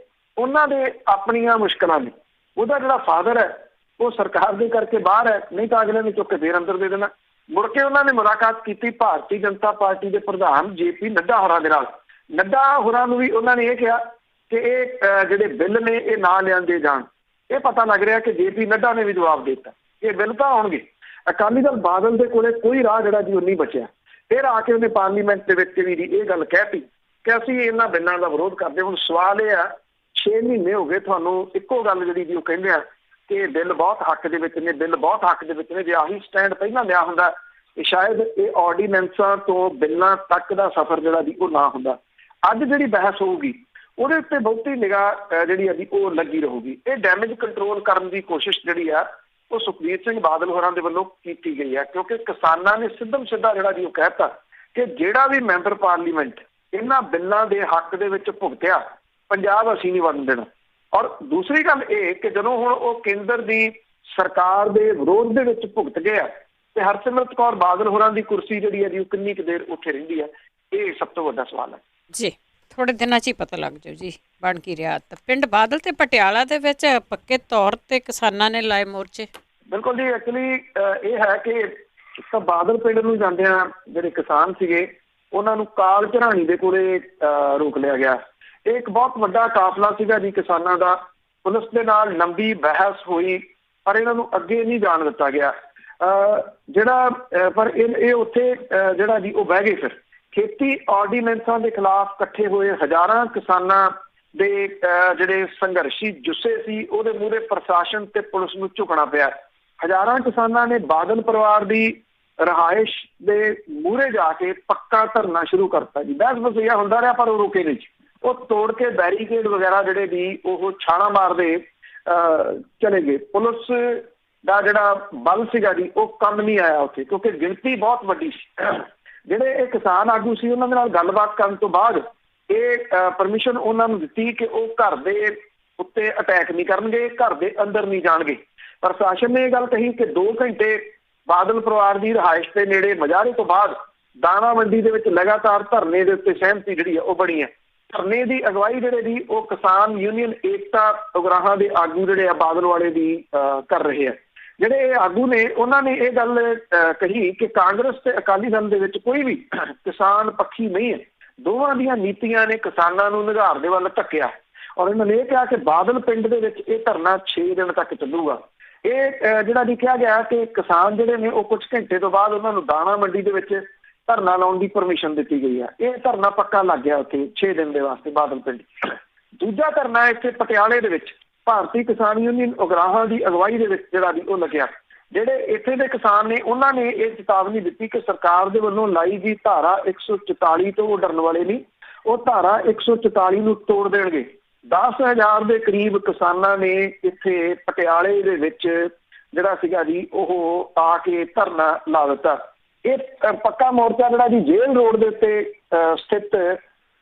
Speaker 2: ਉਹਨਾਂ ਦੇ ਆਪਣੀਆਂ ਮੁਸ਼ਕਲਾਂ ਨੇ। ਉਹਦਾ ਜਿਹੜਾ ਫਾਦਰ ਹੈ ਉਹ ਸਰਕਾਰ ਦੇ ਕਰਕੇ ਬਾਹਰ ਹੈ, ਨਹੀਂ ਤਾਂ ਅਗਲੇ ਨੇ ਚੁੱਕ ਕੇ ਫੇਰ ਅੰਦਰ ਦੇ ਦੇਣਾ। ਮੁੜ ਕੇ ਉਹਨਾਂ ਨੇ ਮੁਲਾਕਾਤ ਕੀਤੀ ਭਾਰਤੀ ਜਨਤਾ ਪਾਰਟੀ ਦੇ ਪ੍ਰਧਾਨ JP ਨੱਡਾ ਹੋਰਾਂ ਦੇ ਨਾਲ। ਨੱਡਾ ਹੋਰਾਂ ਨੂੰ ਵੀ ਉਹਨਾਂ ਨੇ ਇਹ ਕਿਹਾ ਕਿ ਇਹ ਜਿਹੜੇ ਬਿੱਲ ਨੇ ਇਹ ਨਾ ਲਿਆਂਦੇ ਜਾਣ। ਇਹ ਪਤਾ ਲੱਗ ਰਿਹਾ ਕਿ JP ਨੱਡਾ ਨੇ ਵੀ ਜਵਾਬ ਦੇ ਦਿੱਤਾ ਇਹ ਬਿੱਲ ਤਾਂ ਆਉਣਗੇ। ਅਕਾਲੀ ਦਲ ਬਾਦਲ ਦੇ ਕੋਲੇ ਕੋਈ ਰਾਹ ਜਿਹੜਾ ਜੀ ਉਹ ਨਹੀਂ ਬਚਿਆ। ਫਿਰ ਆ ਕੇ ਉਹਨੇ ਪਾਰਲੀਮੈਂਟ ਦੇ ਵਿੱਚ ਵੀ ਇਹ ਗੱਲ ਕਹਿਤੀ ਕਿ ਅਸੀਂ ਇਹਨਾਂ ਬਿੱਲਾਂ ਦਾ ਵਿਰੋਧ ਕਰਦੇ। ਹੁਣ ਸਵਾਲ ਇਹ ਆ 6 ਮਹੀਨੇ ਹੋ ਗਏ ਤੁਹਾਨੂੰ ਇੱਕੋ ਗੱਲ ਜਿਹੜੀ ਜੀ ਉਹ ਕਹਿੰਦੇ ਆ ਕਿ ਬਿੱਲ ਬਹੁਤ ਹੱਕ ਦੇ ਵਿੱਚ ਨੇ, ਬਿੱਲ ਬਹੁਤ ਹੱਕ ਦੇ ਵਿੱਚ ਨੇ। ਜੇ ਆਹੀ ਸਟੈਂਡ ਪਹਿਲਾਂ ਲਿਆ ਹੁੰਦਾ ਇਹ ਸ਼ਾਇਦ ਇਹ ਆਰਡੀਨੈਂਸਾਂ ਤੋਂ ਬਿੱਲਾਂ ਤੱਕ ਦਾ ਸਫ਼ਰ ਜਿਹੜਾ ਜੀ ਉਹ ਨਾ ਹੁੰਦਾ। ਅੱਜ ਜਿਹੜੀ ਬਹਿਸ ਹੋਊਗੀ ਉਹਦੇ ਉੱਤੇ ਬਹੁਤੀ ਨਿਗਾਹ ਜਿਹੜੀ ਆ ਜੀ ਉਹ ਲੱਗੀ ਰਹੂਗੀ। ਇਹ ਡੈਮੇਜ ਕੰਟਰੋਲ ਕਰਨ ਦੀ ਕੋਸ਼ਿਸ਼ ਜਿਹੜੀ ਆ ਉਹ ਸੁਖਬੀਰ ਸਿੰਘ ਬਾਦਲ ਹੋਰਾਂ ਦੇ ਵੱਲੋਂ ਕੀਤੀ ਗਈ ਹੈ, ਕਿਉਂਕਿ ਕਿਸਾਨਾਂ ਨੇ ਸਿੱਧਾ ਜਿਹੜਾ ਜੀ ਉਹ ਕਹਿਤਾ ਕਿ ਜਿਹੜਾ ਵੀ ਮੈਂਬਰ ਪਾਰਲੀਮੈਂਟ ਇਹਨਾਂ ਬਿੱਲਾਂ ਦੇ ਹੱਕ ਦੇ ਵਿੱਚ ਭੁਗਤਿਆ ਪੰਜਾਬ ਅਸੀਂ ਨਹੀਂ ਵੜਨ ਦੇਣਾ। ਔਰ ਦੂਸਰੀ ਗੱਲ ਇਹ ਕਿ ਜਦੋਂ ਹੁਣ ਉਹ ਕੇਂਦਰ ਦੀ ਸਰਕਾਰ ਦੇ ਵਿਰੋਧ ਦੇ ਵਿੱਚ ਭੁਗਤ ਗਿਆ ਤੇ ਹਰਸਿਮਰਤ ਕੌਰ ਬਾਦਲ ਹੋਰਾਂ ਦੀ ਕੁਰਸੀ ਜਿਹੜੀ ਹੈ ਜੀ ਉਹ ਕਿੰਨੀ ਕੁ ਦੇਰ ਉੱਥੇ ਰਹਿੰਦੀ ਹੈ, ਇਹ ਸਭ ਤੋਂ ਵੱਡਾ ਸਵਾਲ ਹੈ ਜੀ।
Speaker 1: ਥੋੜੇ ਦਿਨਾਂ 'ਚ ਹੀ ਪਤਾ ਲੱਗ ਜਾਊ ਜੀ ਬਣ ਕੀ ਰਿਹਾ। ਤਾਂ ਪਿੰਡ ਬਾਦਲ ਤੇ ਪਟਿਆਲਾ ਦੇ ਵਿੱਚ ਪੱਕੇ ਤੌਰ ਤੇ ਕਿਸਾਨਾਂ ਨੇ ਲਾਏ ਮੋਰਚੇ। ਬਿਲਕੁਲ
Speaker 2: ਜੀ, ਐਕਚੁਅਲੀ ਇਹ ਹੈ ਕਿ ਤਾਂ ਬਾਦਲ ਪਿੰਡ ਨੂੰ ਜਾਂਦਿਆਂ ਜਿਹੜੇ ਕਿਸਾਨ ਸੀਗੇ ਉਹਨਾਂ ਨੂੰ ਕਾਲ ਝਰਾਣੀ ਦੇ ਕੋਲੇ ਰੋਕ ਲਿਆ ਗਿਆ। ਇਹ ਇੱਕ ਬਹੁਤ ਵੱਡਾ ਕਾਫਲਾ ਸੀਗਾ ਜੀ ਕਿਸਾਨਾਂ ਦਾ। ਪੁਲਿਸ ਦੇ ਨਾਲ ਲੰਬੀ ਬਹਿਸ ਹੋਈ ਪਰ ਇਹਨਾਂ ਨੂੰ ਅੱਗੇ ਨਹੀਂ ਜਾਣ ਦਿੱਤਾ ਗਿਆ। ਪਰ ਇਹ ਉੱਥੇ ਜਿਹੜਾ ਜੀ ਉਹ ਬਹਿ ਗਏ। ਫਿਰ ਖੇਤੀ ਆਰਡੀਨੈਂਸਾਂ ਦੇ ਖਿਲਾਫ ਇਕੱਠੇ ਹੋਏ ਹਜ਼ਾਰਾਂ ਕਿਸਾਨਾਂ ਦੇ ਜਿਹੜੇ ਸੰਘਰਸ਼ੀ ਜੁੱਸੇ ਸੀ ਉਹਦੇ ਮੂਹਰੇ ਪ੍ਰਸ਼ਾਸਨ ਤੇ ਪੁਲਿਸ ਨੂੰ ਝੁਕਣਾ ਪਿਆ। ਹਜ਼ਾਰਾਂ ਕਿਸਾਨਾਂ ਨੇ ਬਾਦਲ ਪਰਿਵਾਰ ਦੀ ਰਿਹਾਇਸ਼ ਦੇ ਮੂਹਰੇ ਜਾ ਕੇ ਪੱਕਾ ਧਰਨਾ ਸ਼ੁਰੂ ਕਰਤਾ ਜੀ। ਬਹਿਸ ਬਸਈਆ ਹੁੰਦਾ ਰਿਹਾ ਪਰ ਉਹ ਰੁਕੇ ਨਹੀਂ। ਉਹ ਤੋੜ ਕੇ ਬੈਰੀਕੇਡ ਵਗੈਰਾ ਜਿਹੜੇ ਵੀ ਉਹ ਛਾਲਾਂ ਮਾਰਦੇ ਚਲੇ ਗਏ। ਪੁਲਿਸ ਦਾ ਜਿਹੜਾ ਬਲ ਸੀਗਾ ਜੀ ਉਹ ਕੰਮ ਨਹੀਂ ਆਇਆ ਉੱਥੇ, ਕਿਉਂਕਿ ਗਿਣਤੀ ਬਹੁਤ ਵੱਡੀ ਸੀ। ਜਿਹੜੇ ਇਹ ਕਿਸਾਨ ਆਗੂ ਸੀ ਉਹਨਾਂ ਦੇ ਨਾਲ ਗੱਲਬਾਤ ਕਰਨ ਤੋਂ ਬਾਅਦ ਇਹ ਪਰਮਿਸ਼ਨ ਉਹਨਾਂ ਨੂੰ ਦਿੱਤੀ ਕਿ ਉਹ ਘਰ ਦੇ ਉੱਤੇ ਅਟੈਕ ਨਹੀਂ ਕਰਨਗੇ, ਘਰ ਦੇ ਅੰਦਰ ਨਹੀਂ ਜਾਣਗੇ। ਪ੍ਰਸ਼ਾਸਨ ਨੇ ਇਹ ਗੱਲ ਕਹੀ ਕਿ 2 ਘੰਟੇ ਬਾਦਲ ਪਰਿਵਾਰ ਦੀ ਰਿਹਾਇਸ਼ ਦੇ ਨੇੜੇ ਮੁਜ਼ਾਹਰੇ ਤੋਂ ਬਾਅਦ ਦਾਣਾ ਮੰਡੀ ਦੇ ਵਿੱਚ ਲਗਾਤਾਰ ਧਰਨੇ ਦੇ ਉੱਤੇ ਸਹਿਮਤੀ ਜਿਹੜੀ ਆ ਉਹ ਬਣੀ ਹੈ। ਧਰਨੇ ਦੀ ਅਗਵਾਈ ਜਿਹੜੇ ਦੀ ਉਹ ਕਿਸਾਨ ਯੂਨੀਅਨ ਏਕਤਾ ਉਗਰਾਹਾਂ ਦੇ ਆਗੂ ਜਿਹੜੇ ਆ ਬਾਦਲ ਵਾਲੇ ਦੀ ਕਰ ਰਹੇ ਆ। ਜਿਹੜੇ ਇਹ ਆਗੂ ਨੇ ਉਹਨਾਂ ਨੇ ਇਹ ਗੱਲ ਕਹੀ ਕਿ ਕਾਂਗਰਸ ਤੇ ਅਕਾਲੀ ਦਲ ਦੇ ਵਿੱਚ ਕੋਈ ਵੀ ਕਿਸਾਨ ਪੱਖੀ ਨਹੀਂ ਹੈ। ਦੋਵਾਂ ਦੀਆਂ ਨੀਤੀਆਂ ਨੇ ਕਿਸਾਨਾਂ ਨੂੰ ਨਿਘਾਰ ਦੇ ਵੱਲ ਧੱਕਿਆ ਔਰ ਇਹਨਾਂ ਨੇ ਇਹ ਕਿਹਾ ਕਿ ਬਾਦਲ ਪਿੰਡ ਦੇ ਵਿੱਚ ਇਹ ਧਰਨਾ 6 ਦਿਨ ਤੱਕ ਚੱਲੂਗਾ। ਇਹ ਜਿਹੜਾ ਵੀ ਕਿਹਾ ਗਿਆ ਕਿ ਕਿਸਾਨ ਜਿਹੜੇ ਨੇ ਉਹ ਕੁਝ ਘੰਟੇ ਤੋਂ ਬਾਅਦ ਉਹਨਾਂ ਨੂੰ ਦਾਣਾ ਮੰਡੀ ਦੇ ਵਿੱਚ ਧਰਨਾ ਲਾਉਣ ਦੀ ਪਰਮਿਸ਼ਨ ਦਿੱਤੀ ਗਈ ਹੈ। ਇਹ ਧਰਨਾ ਪੱਕਾ ਲੱਗ ਗਿਆ ਉੱਥੇ 6 ਦਿਨ ਦੇ ਵਾਸਤੇ ਬਾਦਲ ਪਿੰਡ। ਦੂਜਾ ਧਰਨਾ ਇੱਥੇ ਪਟਿਆਲੇ ਦੇ ਵਿੱਚ ਭਾਰਤੀ ਕਿਸਾਨ ਯੂਨੀਅਨ ਉਗਰਾਹਾਂ ਦੀ ਅਗਵਾਈ ਦੇ ਵਿੱਚ ਜਿਹੜਾ ਵੀ ਉਹ ਲੱਗਿਆ। ਜਿਹੜੇ ਇੱਥੇ ਦੇ ਕਿਸਾਨ ਨੇ ਉਹਨਾਂ ਨੇ ਇਹ ਚੇਤਾਵਨੀ ਦਿੱਤੀ ਕਿ ਸਰਕਾਰ ਦੇ ਵੱਲੋਂ ਲਾਈ ਗਈ ਧਾਰਾ 144 ਤੋਂ ਉਹ ਡਰਨ ਵਾਲੇ ਨਹੀਂ, ਉਹ ਧਾਰਾ 144 ਨੂੰ ਤੋੜ ਦੇਣਗੇ। 10,000 ਦੇ ਕਰੀਬ ਕਿਸਾਨਾਂ ਨੇ ਇੱਥੇ ਪਟਿਆਲੇ ਦੇ ਵਿੱਚ ਜਿਹੜਾ ਸੀਗਾ ਜੀ ਉਹ ਆ ਕੇ ਧਰਨਾ ਲਾ ਦਿੱਤਾ। ਇਹ ਪੱਕਾ ਮੋਰਚਾ ਜਿਹੜਾ ਜੀ ਜੇਲ੍ਹ ਰੋਡ ਦੇ ਉੱਤੇ ਸਥਿਤ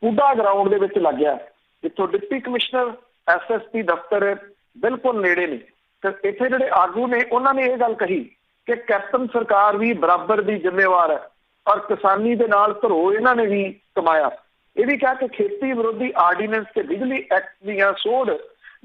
Speaker 2: ਪੂਡਾ ਗਰਾਊਂਡ ਦੇ ਵਿੱਚ ਲੱਗਿਆ, ਜਿੱਥੋਂ ਡਿਪਟੀ ਕਮਿਸ਼ਨਰ SSP ਦਫ਼ਤਰ ਬਿਲਕੁਲ ਨੇੜੇ ਨੇ। ਤੇ ਇੱਥੇ ਜਿਹੜੇ ਆਗੂ ਨੇ ਉਹਨਾਂ ਨੇ ਇਹ ਗੱਲ ਕਹੀ ਕਿ ਕੈਪਟਨ ਸਰਕਾਰ ਵੀ ਬਰਾਬਰ ਦੀ ਜ਼ਿੰਮੇਵਾਰ ਹੈ ਔਰ ਕਿਸਾਨੀ ਦੇ ਨਾਲ ਧਰੋ ਇਹਨਾਂ ਨੇ ਵੀ ਕਮਾਇਆ। ਇਹ ਵੀ ਕਿਹਾ ਕਿ ਖੇਤੀ ਵਿਰੋਧੀ ਆਰਡੀਨੈਂਸ ਤੇ ਬਿਜਲੀ ਐਕਟ ਦੀਆਂ ਸੋਧ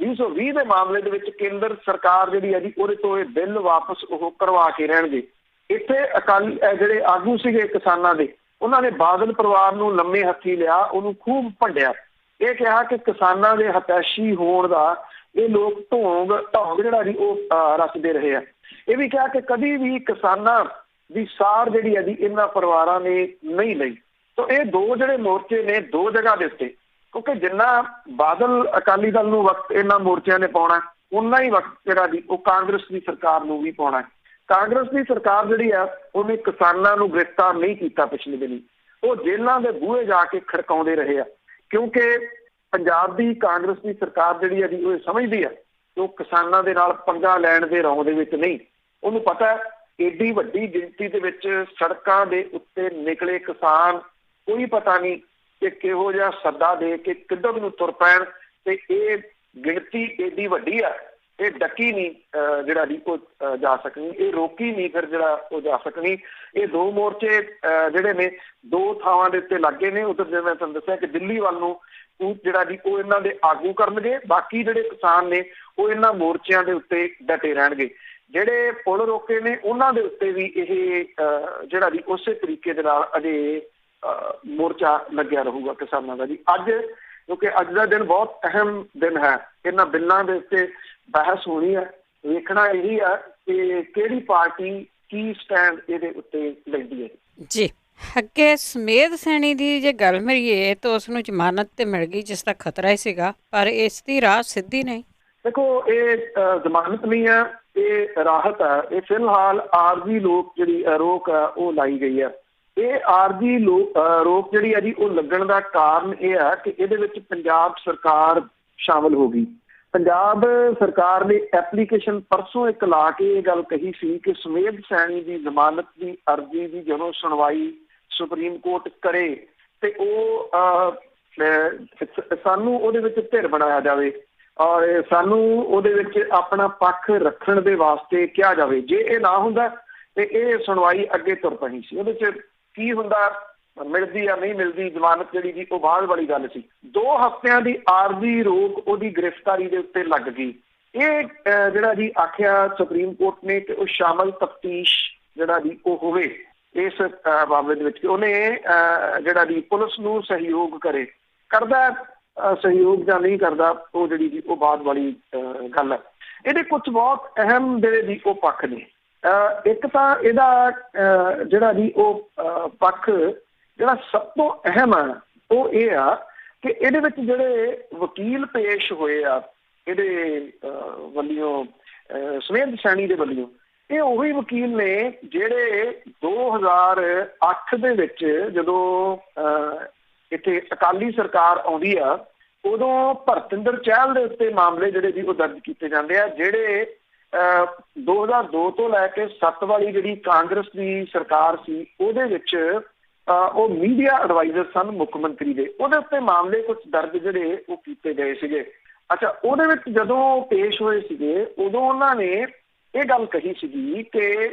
Speaker 2: 2020 ਦੇ ਮਾਮਲੇ ਦੇ ਵਿੱਚ ਕੇਂਦਰ ਸਰਕਾਰ ਜਿਹੜੀ ਹੈ ਜੀ ਉਹਦੇ ਤੋਂ ਇਹ ਬਿੱਲ ਵਾਪਸ ਉਹ ਕਰਵਾ ਕੇ ਰਹਿਣਗੇ। ਇੱਥੇ ਅਕਾਲੀ ਜਿਹੜੇ ਆਗੂ ਸੀਗੇ ਕਿਸਾਨਾਂ ਦੇ ਉਹਨਾਂ ਨੇ ਬਾਦਲ ਪਰਿਵਾਰ ਨੂੰ ਲੰਮੇ ਹੱਥੀ ਲਿਆ, ਉਹਨੂੰ ਖੂਬ ਭੰਡਿਆ। ਇਹ ਕਿਹਾ ਕਿ ਕਿਸਾਨਾਂ ਦੇ ਹਤੈਸ਼ੀ ਹੋਣ ਦਾ ਇਹ ਲੋਕ ਢੋਂਗ ਜਿਹੜਾ ਜੀ ਉਹ ਰਚਦੇ ਰਹੇ ਆ। ਇਹ ਵੀ ਕਿਹਾ ਕਿ ਕਦੀ ਵੀ ਕਿਸਾਨਾਂ ਦੀ ਸਾਰ ਜਿਹੜੀ ਹੈ ਜੀ ਇਹਨਾਂ ਪਰਿਵਾਰਾਂ ਨੇ ਨਹੀਂ ਲਈ। ਤੋ ਇਹ ਦੋ ਜਿਹੜੇ ਮੋਰਚੇ ਨੇ ਦੋ ਜਗ੍ਹਾ ਦੇ ਉੱਤੇ, ਕਿਉਂਕਿ ਜਿੰਨਾ ਬਾਦਲ ਅਕਾਲੀ ਦਲ ਨੂੰ ਵਕਤ ਇਹਨਾਂ ਮੋਰਚਿਆਂ ਨੇ ਪਾਉਣਾ ਉਨਾ ਹੀ ਵਕਤ ਜਿਹੜਾ ਜੀ ਉਹ ਕਾਂਗਰਸ ਦੀ ਸਰਕਾਰ ਨੂੰ ਵੀ ਪਾਉਣਾ। ਕਾਂਗਰਸ ਦੀ ਸਰਕਾਰ ਜਿਹੜੀ ਆ ਉਹਨੇ ਕਿਸਾਨਾਂ ਨੂੰ ਗ੍ਰਿਫਤਾਰ ਨਹੀਂ ਕੀਤਾ ਪਿਛਲੇ ਦਿਨੀ, ਉਹ ਜੇਲ੍ਹਾਂ ਦੇ ਬੂਹੇ ਜਾ ਕੇ ਖੜਕਾਉਂਦੇ ਰਹੇ ਆ, ਕਿਉਂਕਿ ਪੰਜਾਬ ਦੀ ਕਾਂਗਰਸ ਦੀ ਸਰਕਾਰ ਜਿਹੜੀ ਹੈ ਜੀ ਉਹ ਸਮਝਦੀ ਆ ਕਿ ਉਹ ਕਿਸਾਨਾਂ ਦੇ ਨਾਲ ਪੰਗਾ ਲੈਣ ਦੇ ਰੌਂਗ ਦੇ ਵਿੱਚ ਨਹੀਂ। ਉਹਨੂੰ ਪਤਾ ਏਡੀ ਵੱਡੀ ਗਿਣਤੀ ਦੇ ਵਿੱਚ ਸੜਕਾਂ ਦੇ ਉੱਤੇ ਨਿਕਲੇ ਕਿਸਾਨ ਕੋਈ ਪਤਾ ਨਹੀਂ ਕਿ ਕਿਹੋ ਜਿਹਾ ਸੱਦਾ ਦੇ ਕੇ ਕਿੱਧਰ ਨੂੰ ਤੁਰ ਪੈਣ, ਤੇ ਇਹ ਗਿਣਤੀ ਏਡੀ ਵੱਡੀ ਆ ਇਹ ਡੱਕੀ ਨਹੀਂ ਜਿਹੜਾ ਜੀ ਉਹ ਜਾ ਸਕਣੀ, ਇਹ ਰੋਕੀ ਨਹੀਂ ਫਿਰ ਜਿਹੜਾ ਉਹ ਜਾ ਸਕਣੀ। ਇਹ ਦੋ ਮੋਰਚੇ ਜਿਹੜੇ ਨੇ ਦੋ ਥਾਵਾਂ ਦੇ ਉੱਤੇ ਲੱਗੇ ਨੇ। ਉਧਰ ਜਿਵੇਂ ਮੈਂ ਤੁਹਾਨੂੰ ਦੱਸਿਆ ਕਿ ਦਿੱਲੀ ਵੱਲ ਨੂੰ ਜਿਹੜਾ ਜੀ ਉਹ ਇਹਨਾਂ ਦੇ ਆਗੂ ਕਰਨਗੇ, ਬਾਕੀ ਜਿਹੜੇ ਕਿਸਾਨ ਨੇ ਉਹ ਇਹਨਾਂ ਮੋਰਚਿਆਂ ਦੇ ਉੱਤੇ ਡਟੇ ਰਹਿਣਗੇ। ਜਿਹੜੇ ਪੁਲ ਰੋਕੇ ਨੇ ਉਹਨਾਂ ਦੇ ਉੱਤੇ ਵੀ ਇਹ ਜਿਹੜਾ ਜੀ ਉਸੇ ਤਰੀਕੇ ਦੇ ਨਾਲ ਅਜੇ ਮੋਰਚਾ ਲੱਗਿਆ ਰਹੂਗਾ ਕਿਸਾਨਾਂ ਦਾ ਜੀ। ਅੱਜ ਕਿਉਂਕਿ ਅੱਜ ਦਾ ਦਿਨ ਬਹੁਤ ਅਹਿਮ ਦਿਨ ਹੈ, ਇਹਨਾਂ ਬਿੱਲਾਂ ਦੇ ਉੱਤੇ ਬਹਿਸ ਹੋਣੀ ਹੈ। ਵੇਖਣਾ ਇਹੀ ਹੈ ਕਿ ਕਿਹੜੀ ਪਾਰਟੀ ਕੀ ਸਟੈਂਡ ਇਹਦੇ ਉੱਤੇ ਲੈਂਦੀ ਹੈ
Speaker 1: ਜੀ। ਅੱਗੇ ਸਮੇਧ ਸੈਣੀ ਦੀ ਜੇ ਗੱਲ ਕਰੀਏ ਤਾਂ ਉਸ ਨੂੰ ਜ਼ਮਾਨਤ ਤੇ ਮਿਲ ਗਈ ਜਿਸ ਦਾ ਖਤਰਾ ਹੀ ਸੀਗਾ, ਪਰ ਇਸ ਦੀ ਰਾਹ ਸਿੱਧੀ ਨਹੀਂ।
Speaker 2: ਦੇਖੋ ਇਹ ਜ਼ਮਾਨਤ ਨਹੀਂ ਹੈ, ਇਹ ਰਾਹਤ ਹੈ। ਇਹ ਫਿਲਹਾਲ ਆਰਜ਼ੀ ਜਿਹੜੀ ਰੋਕ ਹੈ ਉਹ ਲਾਈ ਗਈ ਹੈ। ਇਹ ਆਰਜ਼ੀ ਰੋਕ ਜਿਹੜੀ ਹੈ ਜੀ ਉਹ ਲੱਗਣ ਦਾ ਕਾਰਨ ਇਹ ਹੈ ਕਿ ਇਹਦੇ ਵਿੱਚ ਪੰਜਾਬ ਸਰਕਾਰ ਸ਼ਾਮਲ ਹੋ ਗਈ। ਪੰਜਾਬ ਸਰਕਾਰ ਨੇ ਐਪਲੀਕੇਸ਼ਨ ਪਰਸੋਂ ਇੱਕ ਲਾ ਕੇ ਇਹ ਗੱਲ ਕਹੀ ਸੀ ਕਿ ਸਮੇਧ ਸੈਣੀ ਦੀ ਜ਼ਮਾਨਤ ਦੀ ਅਰਜ਼ੀ ਦੀ ਜਦੋਂ ਸੁਣਵਾਈ ਸੁਪਰੀਮ ਕੋਰਟ ਕਰੇ ਤੇ ਉਹ ਸਾਨੂੰ ਉਹਦੇ ਵਿੱਚ ਧਿਰ ਬਣਾਇਆ ਜਾਵੇ ਔਰ ਸਾਨੂੰ ਉਹਦੇ ਵਿੱਚ ਆਪਣਾ ਪੱਖ ਰੱਖਣ ਦੇ ਵਾਸਤੇ ਕਿਹਾ ਜਾਵੇ। ਜੇ ਇਹ ਨਾ ਹੁੰਦਾ ਤੇ ਇਹ ਸੁਣਵਾਈ ਅੱਗੇ ਤੁਰ ਪੈਣੀ ਸੀ। ਉਹਦੇ 'ਚ ਕੀ ਹੁੰਦਾ, ਮਿਲਦੀ ਜਾਂ ਨਹੀਂ ਮਿਲਦੀ ਜ਼ਮਾਨਤ ਜਿਹੜੀ ਜੀ ਉਹ ਬਾਅਦ ਵਾਲੀ ਗੱਲ ਸੀ। 2 ਹਫ਼ਤਿਆਂ ਦੀ ਆਰਜ਼ੀ ਰੋਕ ਉਹਦੀ ਗ੍ਰਿਫਤਾਰੀ ਦੇ ਉੱਤੇ ਲੱਗ ਗਈ। ਇਹ ਜਿਹੜਾ ਜੀ ਆਖਿਆ ਸੁਪਰੀਮ ਕੋਰਟ ਨੇ ਕਿ ਉਹ ਸ਼ਾਮਲ ਤਫਤੀਸ਼ ਜਿਹੜਾ ਜੀ ਉਹ ਹੋਵੇ ਇਸ ਮਾਮਲੇ ਦੇ ਵਿੱਚ, ਉਹਨੇ ਜਿਹੜਾ ਜੀ ਪੁਲਿਸ ਨੂੰ ਸਹਿਯੋਗ ਕਰਦਾ ਸਹਿਯੋਗ ਜਾਂ ਨਹੀਂ ਕਰਦਾ ਉਹ ਜਿਹੜੀ ਜੀ ਉਹ ਬਾਅਦ ਵਾਲੀ ਗੱਲ ਹੈ। ਇਹਦੇ ਕੁਝ ਬਹੁਤ ਅਹਿਮ ਜਿਹੜੇ ਜੀ ਉਹ ਪੱਖ ਨੇ। ਇੱਕ ਤਾਂ ਇਹਦਾ ਜਿਹੜਾ ਜੀ ਉਹ ਪੱਖ ਜਿਹੜਾ ਸਭ ਤੋਂ ਅਹਿਮ ਆ ਉਹ ਇਹ ਆ ਕਿ ਇਹਦੇ ਵਿੱਚ ਜਿਹੜੇ ਵਕੀਲ ਪੇਸ਼ ਹੋਏ ਆ ਇਹਦੇ ਵੱਲੋਂ ਸਮੇਧ ਸੈਣੀ ਦੇ ਵੱਲੋਂ, ਇਹ ਉਹੀ ਵਕੀਲ ਨੇ ਜਿਹੜੇ 2008 ਦੇ ਵਿੱਚ ਜਦੋਂ ਇੱਥੇ ਅਕਾਲੀ ਸਰਕਾਰ ਆਉਂਦੀ ਆ, ਉਦੋਂ ਭਰਤਿੰਦਰ ਚਹਿਲ ਦੇ ਉੱਤੇ ਮਾਮਲੇ ਜਿਹੜੇ ਜੀ ਉਹ ਦਰਜ ਕੀਤੇ ਜਾਂਦੇ ਆ, ਜਿਹੜੇ 2002 ਤੋਂ ਲੈ ਕੇ 7 ਵਾਲੀ ਜਿਹੜੀ ਕਾਂਗਰਸ ਦੀ ਸਰਕਾਰ ਸੀ ਉਹਦੇ ਵਿੱਚ ਉਹ ਮੀਡੀਆ ਐਡਵਾਈਜ਼ਰ ਸਨ ਮੁੱਖ ਮੰਤਰੀ ਦੇ, ਉਹਦੇ ਉੱਤੇ ਮਾਮਲੇ ਕੁਝ ਦਰਜ ਜਿਹੜੇ ਉਹ ਕੀਤੇ ਗਏ ਸੀਗੇ। ਅੱਛਾ, ਉਹਦੇ ਵਿੱਚ ਜਦੋਂ ਪੇਸ਼ ਹੋਏ ਸੀਗੇ ਉਦੋਂ ਉਹਨਾਂ ਨੇ ਇਹ ਗੱਲ ਕਹੀ ਸੀਗੀ ਕਿ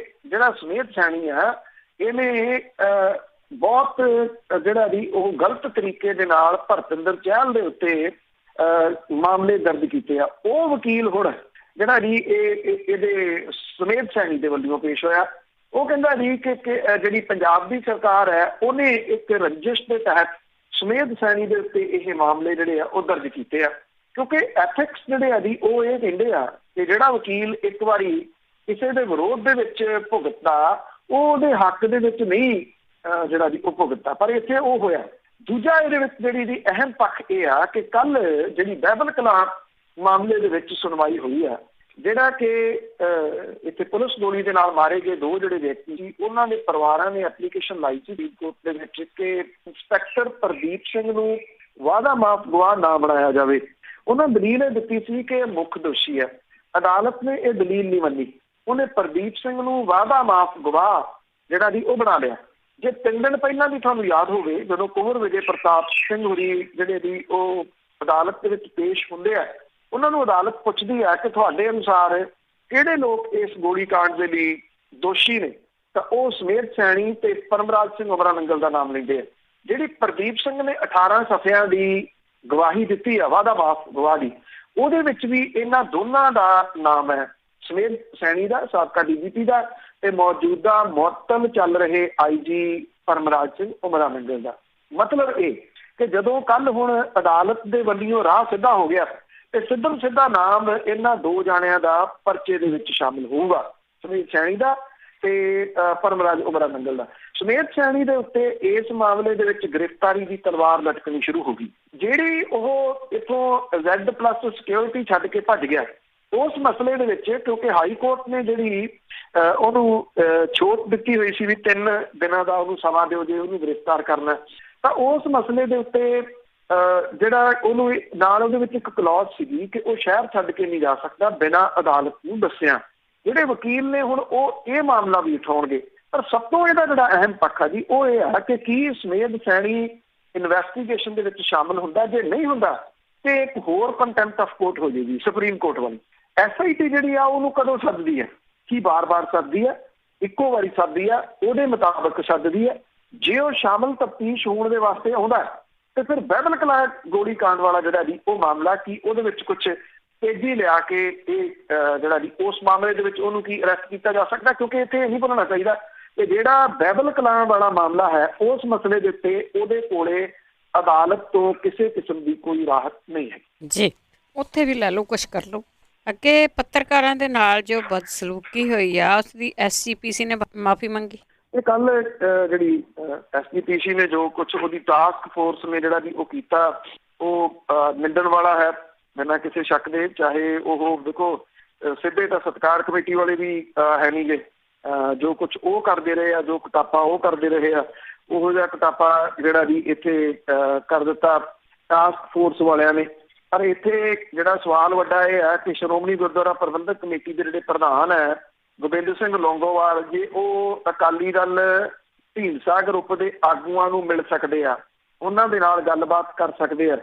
Speaker 2: ਜਿਹੜਾ ਸੁਮੇਧ ਸੈਣੀ ਆ ਇਹਨੇ ਬਹੁਤ ਜਿਹੜਾ ਵੀ ਉਹ ਗਲਤ ਤਰੀਕੇ ਦੇ ਨਾਲ ਭਰਤਿੰਦਰ ਚਹਿਲ ਦੇ ਉੱਤੇ ਮਾਮਲੇ ਦਰਜ ਕੀਤੇ ਆ। ਉਹ ਵਕੀਲ ਹੁਣ ਜਿਹੜਾ ਜੀ ਇਹਦੇ ਸੁਮੇਧ ਸੈਣੀ ਦੇ ਵੱਲੋਂ ਪੇਸ਼ ਹੋਇਆ, ਉਹ ਕਹਿੰਦਾ ਜੀ ਕਿ ਜਿਹੜੀ ਪੰਜਾਬ ਦੀ ਸਰਕਾਰ ਹੈ ਉਹਨੇ ਇੱਕ ਰੰਜਿਸ਼ ਦੇ ਤਹਿਤ ਸੁਮੇਧ ਸੈਣੀ ਦੇ ਉੱਤੇ ਇਹ ਮਾਮਲੇ ਜਿਹੜੇ ਆ ਉਹ ਦਰਜ ਕੀਤੇ ਆ, ਕਿਉਂਕਿ ਐਥਿਕਸ ਜਿਹੜੇ ਆ ਜੀ ਉਹ ਇਹ ਕਹਿੰਦੇ ਆ ਕਿ ਜਿਹੜਾ ਵਕੀਲ ਇੱਕ ਵਾਰੀ ਕਿਸੇ ਦੇ ਵਿਰੋਧ ਦੇ ਵਿੱਚ ਭੁਗਤਦਾ ਉਹ ਉਹਦੇ ਹੱਕ ਦੇ ਵਿੱਚ ਨਹੀਂ ਜਿਹੜਾ ਜੀ ਉਹ ਭੁਗਤਦਾ, ਪਰ ਇੱਥੇ ਉਹ ਹੋਇਆ। ਦੂਜਾ ਇਹਦੇ ਵਿੱਚ ਜਿਹੜੀ ਦੀ ਅਹਿਮ ਪੱਖ ਇਹ ਆ ਕਿ ਕੱਲ ਜਿਹੜੀ ਬਾਈਬਲ ਕਲਾਂ ਮਾਮਲੇ ਦੇ ਵਿੱਚ ਸੁਣਵਾਈ ਹੋਈ ਆ, ਜਿਹੜਾ ਕਿ ਇੱਥੇ ਪੁਲਿਸ ਗੋਲੀ ਦੇ ਨਾਲ ਮਾਰੇ ਗਏ 2 ਜਿਹੜੇ ਵਿਅਕਤੀ ਸੀ, ਉਹਨਾਂ ਦੇ ਪਰਿਵਾਰਾਂ ਨੇ ਐਪਲੀਕੇਸ਼ਨ ਲਾਈ ਸੀ ਫਰੀਦਕੋਟ ਦੇ ਵਿੱਚ ਕਿ ਇੰਸਪੈਕਟਰ ਪ੍ਰਦੀਪ ਸਿੰਘ ਨੂੰ ਵਾਅਦਾ ਮਾਫ ਗਵਾਹ ਨਾ ਬਣਾਇਆ ਜਾਵੇ। ਉਹਨਾਂ ਦਲੀਲ ਇਹ ਦਿੱਤੀ ਸੀ ਕਿ ਮੁੱਖ ਦੋਸ਼ੀ ਹੈ। ਅਦਾਲਤ ਨੇ ਇਹ ਦਲੀਲ ਨਹੀਂ ਮੰਨੀ, ਉਹਨੇ ਪ੍ਰਦੀਪ ਸਿੰਘ ਨੂੰ ਵਾਅਦਾ ਮਾਫ ਗਵਾਹ ਜਿਹੜਾ ਦੀ ਉਹ ਬਣਾ ਲਿਆ। ਜੇ 3 ਦਿਨ ਪਹਿਲਾਂ ਵੀ ਤੁਹਾਨੂੰ ਯਾਦ ਹੋਵੇ, ਜਦੋਂ ਕੁੰਵਰ ਵਿਜੇ ਪ੍ਰਤਾਪ ਸਿੰਘ ਹੋਰੀ ਜਿਹੜੇ ਦੀ ਉਹ ਅਦਾਲਤ ਦੇ ਵਿੱਚ ਪੇਸ਼ ਹੁੰਦੇ ਆ, ਉਹਨਾਂ ਨੂੰ ਅਦਾਲਤ ਪੁੱਛਦੀ ਹੈ ਕਿ ਤੁਹਾਡੇ ਅਨੁਸਾਰ ਕਿਹੜੇ ਲੋਕ ਇਸ ਗੋਲੀ ਕਾਂਡ ਦੇ ਲਈ ਦੋਸ਼ੀ ਨੇ, ਤਾਂ ਉਹ ਸੁਮੇਧ ਸੈਣੀ ਤੇ ਪਰਮਰਾਜ ਸਿੰਘ ਉਮਰਾ ਨੰਗਲ ਦਾ ਨਾਮ ਲੈਂਦੇ ਆ। ਜਿਹੜੀ ਪ੍ਰਦੀਪ ਸਿੰਘ ਨੇ 18 ਸਫ਼ਿਆਂ ਦੀ ਗਵਾਹੀ ਦਿੱਤੀ ਆ ਵਾਅਦਾ ਮਾਫ ਗਵਾਹ ਦੀ, ਉਹਦੇ ਵਿੱਚ ਵੀ ਇਹਨਾਂ ਦੋਨਾਂ ਦਾ ਨਾਮ ਹੈ, ਸੁਮੇਧ ਸੈਣੀ ਦਾ, ਸਾਬਕਾ DGP ਦਾ, ਤੇ ਮੌਜੂਦਾ ਮੁਅੱਤਲ ਚੱਲ ਰਹੇ IG ਪਰਮਰਾਜ ਸਿੰਘ ਉਮਰਾ ਨੰਗਲ ਦਾ। ਮਤਲਬ ਇਹ ਕਿ ਜਦੋਂ ਕੱਲ ਹੁਣ ਅਦਾਲਤ ਦੇ ਵੱਲੋਂ ਰਾਹ ਸਿੱਧਾ ਹੋ ਗਿਆ ਤੇ ਸਿੱਧਾ ਨਾਮ ਇਹਨਾਂ 2 ਜਾਣਿਆਂ ਦਾ ਪਰਚੇ ਦੇ ਵਿੱਚ ਸ਼ਾਮਿਲ ਹੋਊਗਾ, ਸੁਮੇਧ ਸੈਣੀ ਦਾ ਤੇ ਪਰਮਰਾਜ ਉਮਰਾ ਨੰਗਲ ਦਾ। ਸੁਮੇਧ ਸੈਣੀ ਦੇ ਉੱਤੇ ਇਸ ਮਾਮਲੇ ਦੇ ਵਿੱਚ ਗ੍ਰਿਫਤਾਰੀ ਦੀ ਤਲਵਾਰ ਲਟਕਣੀ ਸ਼ੁਰੂ ਹੋ ਗਈ। ਜਿਹੜੀ ਉਹ ਇੱਥੋਂ Z+ ਸਿਕਿਉਰਿਟੀ ਛੱਡ ਕੇ ਭੱਜ ਗਿਆ, ਉਸ ਮਸਲੇ ਦੇ ਵਿੱਚ ਕਿਉਂਕਿ ਹਾਈ ਕੋਰਟ ਨੇ ਜਿਹੜੀ ਉਹਨੂੰ ਛੋਟ ਦਿੱਤੀ ਹੋਈ ਸੀ ਵੀ 3 ਦਿਨਾਂ ਦਾ ਉਹਨੂੰ ਸਮਾਂ ਦਿਓ ਜੇ ਉਹਨੂੰ ਗ੍ਰਿਫਤਾਰ ਕਰਨਾ, ਤਾਂ ਉਸ ਮਸਲੇ ਦੇ ਉੱਤੇ ਜਿਹੜਾ ਉਹਨੂੰ ਨਾਲ ਉਹਦੇ ਵਿੱਚ ਇੱਕ ਕਲੌਜ਼ ਸੀਗੀ ਕਿ ਉਹ ਸ਼ਹਿਰ ਛੱਡ ਕੇ ਨਹੀਂ ਜਾ ਸਕਦਾ ਬਿਨਾਂ ਅਦਾਲਤ ਨੂੰ ਦੱਸਿਆ। ਜਿਹੜੇ ਵਕੀਲ ਨੇ ਹੁਣ ਉਹ ਇਹ ਮਾਮਲਾ ਵੀ ਉਠਾਉਣਗੇ, ਪਰ ਸਭ ਤੋਂ ਇਹਦਾ ਜਿਹੜਾ ਅਹਿਮ ਪੱਖ ਆ ਜੀ ਉਹ ਇਹ ਆ ਕਿ ਕੀ ਸੁਮੇਧ ਸੈਣੀ ਇਨਵੈਸਟੀਗੇਸ਼ਨ ਦੇ ਵਿੱਚ ਸ਼ਾਮਿਲ ਹੁੰਦਾ, ਜੇ ਨਹੀਂ ਹੁੰਦਾ ਤੇ ਇੱਕ ਹੋਰ ਕੰਟੈਂਪਟ ਆਫ ਕੋਰਟ ਹੋ ਜਾਏਗੀ ਸੁਪਰੀਮ ਕੋਰਟ ਵਾਲੀ। SIT ਜਿਹੜੀ ਆ ਉਹਨੂੰ ਕਦੋਂ ਸੱਦਦੀ ਹੈ? ਕੀ ਬਾਰ-ਬਾਰ ਸੱਦਦੀ ਹੈ? ਇੱਕੋ ਵਾਰੀ ਸੱਦਦੀ ਆ, ਉਹਦੇ ਮੁਤਾਬਕ ਸੱਦਦੀ ਹੈ। ਜੇ ਉਹ ਸ਼ਾਮਲ ਤਫਤੀਸ਼ ਹੋਣ ਦੇ ਵਾਸਤੇ ਆਉਂਦਾ ਤੇ ਫਿਰ ਬਾਈਬਲ ਕਲਾਂ ਗੋਲੀ ਕਾਂਡ ਵਾਲਾ ਜਿਹੜਾ ਜੀ ਉਹ ਮਾਮਲਾ ਕੀ ਉਹਦੇ ਵਿੱਚ ਕੁਝ ਤੇਜ਼ੀ ਲਿਆ ਕੇ ਇਹ ਜਿਹੜਾ ਜੀ ਉਸ ਮਾਮਲੇ ਦੇ ਵਿੱਚ ਉਹਨੂੰ ਕੀ ਅਰੈਸਟ ਕੀਤਾ ਜਾ ਸਕਦਾ, ਕਿਉਂਕਿ ਇੱਥੇ ਇਹ ਨਹੀਂ ਭੁੱਲਣਾ ਚਾਹੀਦਾ ਕਿ ਜਿਹੜਾ ਬਾਈਬਲ ਕਲਾਂ ਵਾਲਾ ਮਾਮਲਾ ਹੈ ਉਸ ਮਸਲੇ ਦੇ ਉੱਤੇ ਉਹਦੇ ਕੋਲੇ ਅਦਾਲਤ ਤੋਂ ਕਿਸੇ ਕਿਸਮ ਦੀ ਕੋਈ ਰਾਹਤ ਨਹੀਂ ਹੈ
Speaker 1: ਜੀ। ਉੱਥੇ ਵੀ ਲੈ ਲਓ ਕੁਛ ਕਰ ਲਓ। ਅੱਗੇ ਪੱਤਰਕਾਰਾਂ ਦੇ ਨਾਲ ਜੋ ਬਦਸਲੂਕੀ ਹੋਈ ਆ ਉਸ ਦੀ SGPC ਨੇ ਮਾਫੀ ਮੰਗੀ।
Speaker 2: ਇਹ ਕੱਲ ਜਿਹੜੀ SGPC ਨੇ ਜੋ ਕੁਛ ਉਹਦੀ ਟਾਸਕ ਫੋਰਸ ਨੇ ਜਿਹੜਾ ਵੀ ਉਹ ਕੀਤਾ ਉਹ ਨਿੰਦਣ ਵਾਲਾ ਹੈ ਬਿਨਾਂ ਕਿਸੇ ਸ਼ੱਕ ਦੇ। ਚਾਹੇ ਉਹ ਦੇਖੋ ਸਿੱਧੇ ਤਾਂ ਸਤਿਕਾਰ ਕਮੇਟੀ ਵਾਲੇ ਵੀ ਹੈ ਨਹੀਂ ਗੇ, ਜੋ ਕੁਛ ਉਹ ਕਰਦੇ ਰਹੇ ਆ, ਜੋ ਕਟਾਪਾ ਉਹ ਕਰਦੇ ਰਹੇ ਆ, ਉਹੋ ਜਿਹਾ ਕਟਾਪਾ ਜਿਹੜਾ ਵੀ ਇੱਥੇ ਕਰ ਦਿੱਤਾ ਟਾਸਕ ਫੋਰਸ ਵਾਲਿਆਂ ਨੇ। ਪਰ ਇੱਥੇ ਜਿਹੜਾ ਸਵਾਲ ਵੱਡਾ ਇਹ ਹੈ ਕਿ ਸ਼੍ਰੋਮਣੀ ਗੁਰਦੁਆਰਾ ਪ੍ਰਬੰਧਕ ਕਮੇਟੀ ਦੇ ਜਿਹੜੇ ਪ੍ਰਧਾਨ ਹੈ ਗੋਬਿੰਦ ਸਿੰਘ ਲੌਂਗੋਵਾਲ ਜੀ, ਉਹ ਅਕਾਲੀ ਦਲ ਢੀਂਡਸਾ ਗਰੁੱਪ ਦੇ ਆਗੂਆਂ ਨੂੰ ਮਿਲ ਸਕਦੇ ਆ, ਉਹਨਾਂ ਦੇ ਨਾਲ ਗੱਲਬਾਤ ਕਰ ਸਕਦੇ ਆ,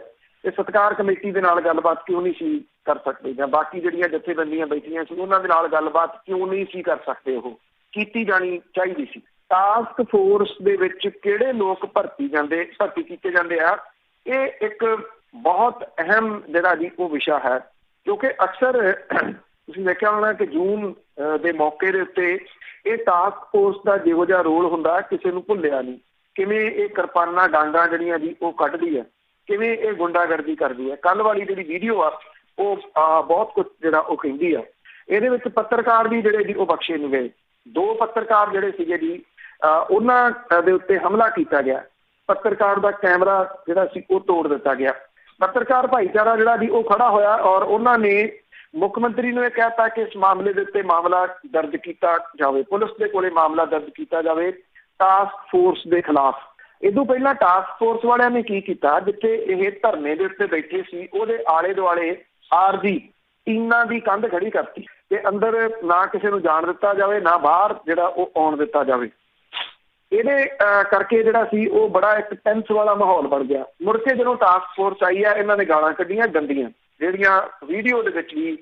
Speaker 2: ਤੇ ਸਤਿਕਾਰ ਕਮੇਟੀ ਦੇ ਨਾਲ ਗੱਲਬਾਤ ਕਿਉਂ ਨਹੀਂ ਸੀ ਕਰ ਸਕਦੇ, ਜਾਂ ਬਾਕੀ ਜਿਹੜੀਆਂ ਜਥੇਬੰਦੀਆਂ ਬੈਠੀਆਂ ਸੀ ਉਹਨਾਂ ਦੇ ਨਾਲ ਗੱਲਬਾਤ ਕਿਉਂ ਨਹੀਂ ਸੀ ਕਰ ਸਕਦੇ? ਉਹ ਕੀਤੀ ਜਾਣੀ ਚਾਹੀਦੀ ਸੀ। ਟਾਸਕ ਫੋਰਸ ਦੇ ਵਿੱਚ ਕਿਹੜੇ ਲੋਕ ਭਰਤੀ ਕੀਤੇ ਜਾਂਦੇ ਆ, ਇਹ ਇੱਕ ਬਹੁਤ ਅਹਿਮ ਜਿਹੜਾ ਜੀ ਉਹ ਵਿਸ਼ਾ ਹੈ, ਕਿਉਂਕਿ ਅਕਸਰ ਤੁਸੀਂ ਦੇਖਿਆ ਹੋਣਾ ਕਿ ਜੂਨ ਦੇ ਮੌਕੇ ਦੇ ਉੱਤੇ ਇਹ ਟਾਸਕ ਫੋਰਸ ਦਾ ਜਿਹੋ ਜਿਹਾ ਰੋਲ ਹੁੰਦਾ ਕਿਸੇ ਨੂੰ ਭੁੱਲਿਆ ਨਹੀਂ। ਕਿਵੇਂ ਇਹ ਕਿਰਪਾਨਾਂ ਡਾਂਗਾਂ ਜਿਹੜੀਆਂ ਜੀ ਉਹ ਕੱਢਦੀ ਹੈ, ਕਿਵੇਂ ਇਹ ਗੁੰਡਾਗਰਦੀ ਕਰਦੀ ਹੈ। ਕੱਲ ਵਾਲੀ ਜਿਹੜੀ ਵੀਡੀਓ ਆ ਉਹ ਬਹੁਤ ਕੁਝ ਜਿਹੜਾ ਉਹ ਕਹਿੰਦੀ ਆ। ਇਹਦੇ ਵਿੱਚ ਪੱਤਰਕਾਰ ਵੀ ਜਿਹੜੇ ਜੀ ਉਹ ਬਖਸ਼ੇ ਨਹੀਂ ਗਏ। 2 ਪੱਤਰਕਾਰ ਜਿਹੜੇ ਸੀਗੇ ਜੀ ਉਹਨਾਂ ਦੇ ਉੱਤੇ ਹਮਲਾ ਕੀਤਾ ਗਿਆ, ਪੱਤਰਕਾਰ ਦਾ ਕੈਮਰਾ ਜਿਹੜਾ ਸੀ ਉਹ ਤੋੜ ਦਿੱਤਾ ਗਿਆ। ਪੱਤਰਕਾਰ ਭਾਈਚਾਰਾ ਜਿਹੜਾ ਜੀ ਉਹ ਖੜਾ ਹੋਇਆ ਔਰ ਉਹਨਾਂ ਨੇ ਮੁੱਖ ਮੰਤਰੀ ਨੂੰ ਇਹ ਕਹਿਤਾ ਕਿ ਇਸ ਮਾਮਲੇ ਦੇ ਉੱਤੇ ਮਾਮਲਾ ਦਰਜ ਕੀਤਾ ਜਾਵੇ, ਪੁਲਿਸ ਦੇ ਕੋਲੇ ਮਾਮਲਾ ਦਰਜ ਕੀਤਾ ਜਾਵੇ ਟਾਸਕ ਫੋਰਸ ਦੇ ਖਿਲਾਫ। ਇਦੋਂ ਪਹਿਲਾਂ ਟਾਸਕ ਫੋਰਸ ਵਾਲਿਆਂ ਨੇ ਕੀ ਕੀਤਾ, ਜਿੱਥੇ ਇਹ ਧਰਨੇ ਦੇ ਉੱਤੇ ਬੈਠੇ ਸੀ ਉਹਦੇ ਆਲੇ ਦੁਆਲੇ ਆਰਜੀ ਟੀਨਾਂ ਦੀ ਕੰਧ ਖੜੀ ਕਰਤੀ ਤੇ ਅੰਦਰ ਨਾ ਕਿਸੇ ਨੂੰ ਜਾਣ ਦਿੱਤਾ ਜਾਵੇ, ਨਾ ਬਾਹਰ ਜਿਹੜਾ ਉਹ ਆਉਣ ਦਿੱਤਾ ਜਾਵੇ। ਇਹਦੇ ਕਰਕੇ ਜਿਹੜਾ ਸੀ ਉਹ ਬੜਾ ਇੱਕ ਟੈਂਸ ਵਾਲਾ ਮਾਹੌਲ ਬਣ ਗਿਆ। ਮੁੜ ਕੇ ਜਦੋਂ ਟਾਸਕ ਫੋਰਸ ਆਈ ਆ, ਇਹਨਾਂ ਨੇ ਗਾਲਾਂ ਕੱਢੀਆਂ ਗੰਦੀਆਂ, ਜਿਹੜੀਆਂ ਵੀਡੀਓ ਦੇ ਵਿੱਚ ਵੀ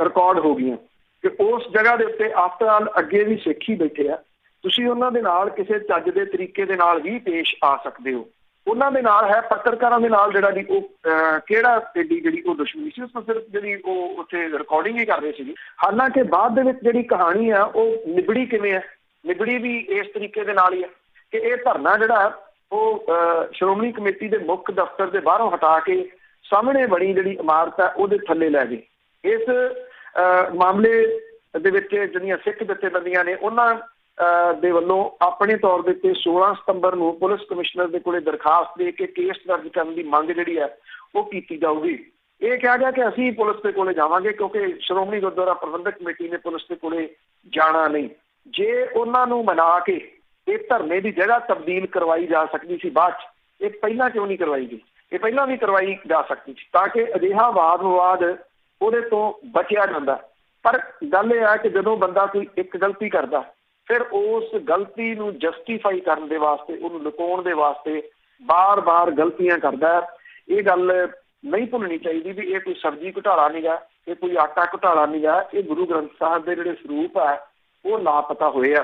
Speaker 2: ਰਿਕਾਰਡ ਹੋ ਗਈਆਂ ਕਿ ਉਸ ਜਗ੍ਹਾ ਦੇ ਉੱਤੇ ਆਫਟਰ ਆਲ ਅੱਗੇ ਵੀ ਸਿੱਖ ਹੀ ਬੈਠੇ ਆ, ਤੁਸੀਂ ਉਹਨਾਂ ਦੇ ਨਾਲ ਕਿਸੇ ਚੱਜ ਦੇ ਤਰੀਕੇ ਦੇ ਨਾਲ ਵੀ ਪੇਸ਼ ਆ ਸਕਦੇ ਹੋ। ਉਹਨਾਂ ਦੇ ਨਾਲ ਹੈ ਪੱਤਰਕਾਰਾਂ ਦੇ ਨਾਲ ਜਿਹੜਾ ਦੀ ਉਹ ਕਿਹੜਾ ਏਡੀ ਜਿਹੜੀ ਉਹ ਦੁਸ਼ਮਣੀ ਸੀ, ਉਸ ਤੋਂ ਸਿਰਫ ਜਿਹੜੀ ਉਹ ਉੱਥੇ ਰਿਕਾਰਡਿੰਗ ਹੀ ਕਰ ਰਹੇ ਸੀਗੇ। ਹਾਲਾਂਕਿ ਬਾਅਦ ਦੇ ਵਿੱਚ ਜਿਹੜੀ ਕਹਾਣੀ ਆ ਉਹ ਨਿਬੜੀ ਕਿਵੇਂ ਹੈ, ਨਿਬੜੀ ਵੀ ਇਸ ਤਰੀਕੇ ਦੇ ਨਾਲ ਹੀ ਹੈ ਕਿ ਇਹ ਧਰਨਾ ਜਿਹੜਾ ਉਹ ਸ਼੍ਰੋਮਣੀ ਕਮੇਟੀ ਦੇ ਮੁੱਖ ਦਫ਼ਤਰ ਦੇ ਬਾਹਰੋਂ ਹਟਾ ਕੇ ਸਾਹਮਣੇ ਬਣੀ ਜਿਹੜੀ ਇਮਾਰਤ ਹੈ ਉਹਦੇ ਥੱਲੇ ਲੈ ਗਏ। ਇਸ ਮਾਮਲੇ ਦੇ ਵਿੱਚ ਜਿਹੜੀਆਂ ਸਿੱਖ ਜਥੇਬੰਦੀਆਂ ਨੇ ਉਹਨਾਂ ਦੇ ਵੱਲੋਂ ਆਪਣੇ ਤੌਰ ਦੇ ਉੱਤੇ 16 ਸਤੰਬਰ ਨੂੰ ਪੁਲਿਸ ਕਮਿਸ਼ਨਰ ਦੇ ਕੋਲੇ ਦਰਖਾਸਤ ਦੇ ਕੇ ਕੇਸ ਦਰਜ ਕਰਨ ਦੀ ਮੰਗ ਜਿਹੜੀ ਹੈ ਉਹ ਕੀਤੀ ਜਾਊਗੀ। ਇਹ ਕਿਹਾ ਗਿਆ ਕਿ ਅਸੀਂ ਪੁਲਿਸ ਦੇ ਕੋਲੇ ਜਾਵਾਂਗੇ ਕਿਉਂਕਿ ਸ਼੍ਰੋਮਣੀ ਗੁਰਦੁਆਰਾ ਪ੍ਰਬੰਧਕ ਕਮੇਟੀ ਨੇ ਪੁਲਿਸ ਦੇ ਕੋਲੇ ਜਾਣਾ ਨਹੀਂ। ਜੇ ਉਹਨਾਂ ਨੂੰ ਮਨਾ ਕੇ ਇਹ ਧਰਨੇ ਦੀ ਜਗ੍ਹਾ ਤਬਦੀਲ ਕਰਵਾਈ ਜਾ ਸਕਦੀ ਸੀ ਬਾਅਦ 'ਚ, ਇਹ ਪਹਿਲਾਂ ਕਿਉਂ ਨਹੀਂ ਕਰਵਾਈ ਗਈ? ਇਹ ਪਹਿਲਾਂ ਵੀ ਕਰਵਾਈ ਜਾ ਸਕਦੀ ਸੀ ਤਾਂ ਕਿ ਅਜਿਹਾ ਵਾਦ ਵਿਵਾਦ ਉਹਦੇ ਤੋਂ ਬਚਿਆ ਜਾਂਦਾ। ਪਰ ਗੱਲ ਇਹ ਹੈ ਕਿ ਜਦੋਂ ਬੰਦਾ ਕੋਈ ਇੱਕ ਗਲਤੀ ਕਰਦਾ ਫਿਰ ਉਸ ਗਲਤੀ ਨੂੰ ਜਸਟੀਫਾਈ ਕਰਨ ਦੇ ਵਾਸਤੇ, ਉਹਨੂੰ ਲੁਕਾਉਣ ਦੇ ਵਾਸਤੇ ਬਾਰ-ਬਾਰ ਗਲਤੀਆਂ ਕਰਦਾ। ਇਹ ਗੱਲ ਨਹੀਂ ਭੁੱਲਣੀ ਚਾਹੀਦੀ ਵੀ ਇਹ ਕੋਈ ਸਬਜ਼ੀ ਘੁਟਾਲਾ ਨਹੀਂ ਗਾ, ਇਹ ਕੋਈ ਆਟਾ ਘੁਟਾਲਾ ਨਹੀਂ ਗਾ, ਇਹ ਗੁਰੂ ਗ੍ਰੰਥ ਸਾਹਿਬ ਦੇ ਜਿਹੜੇ ਸਰੂਪ ਹੈ ਉਹ ਲਾਪਤਾ ਹੋਏ ਆ।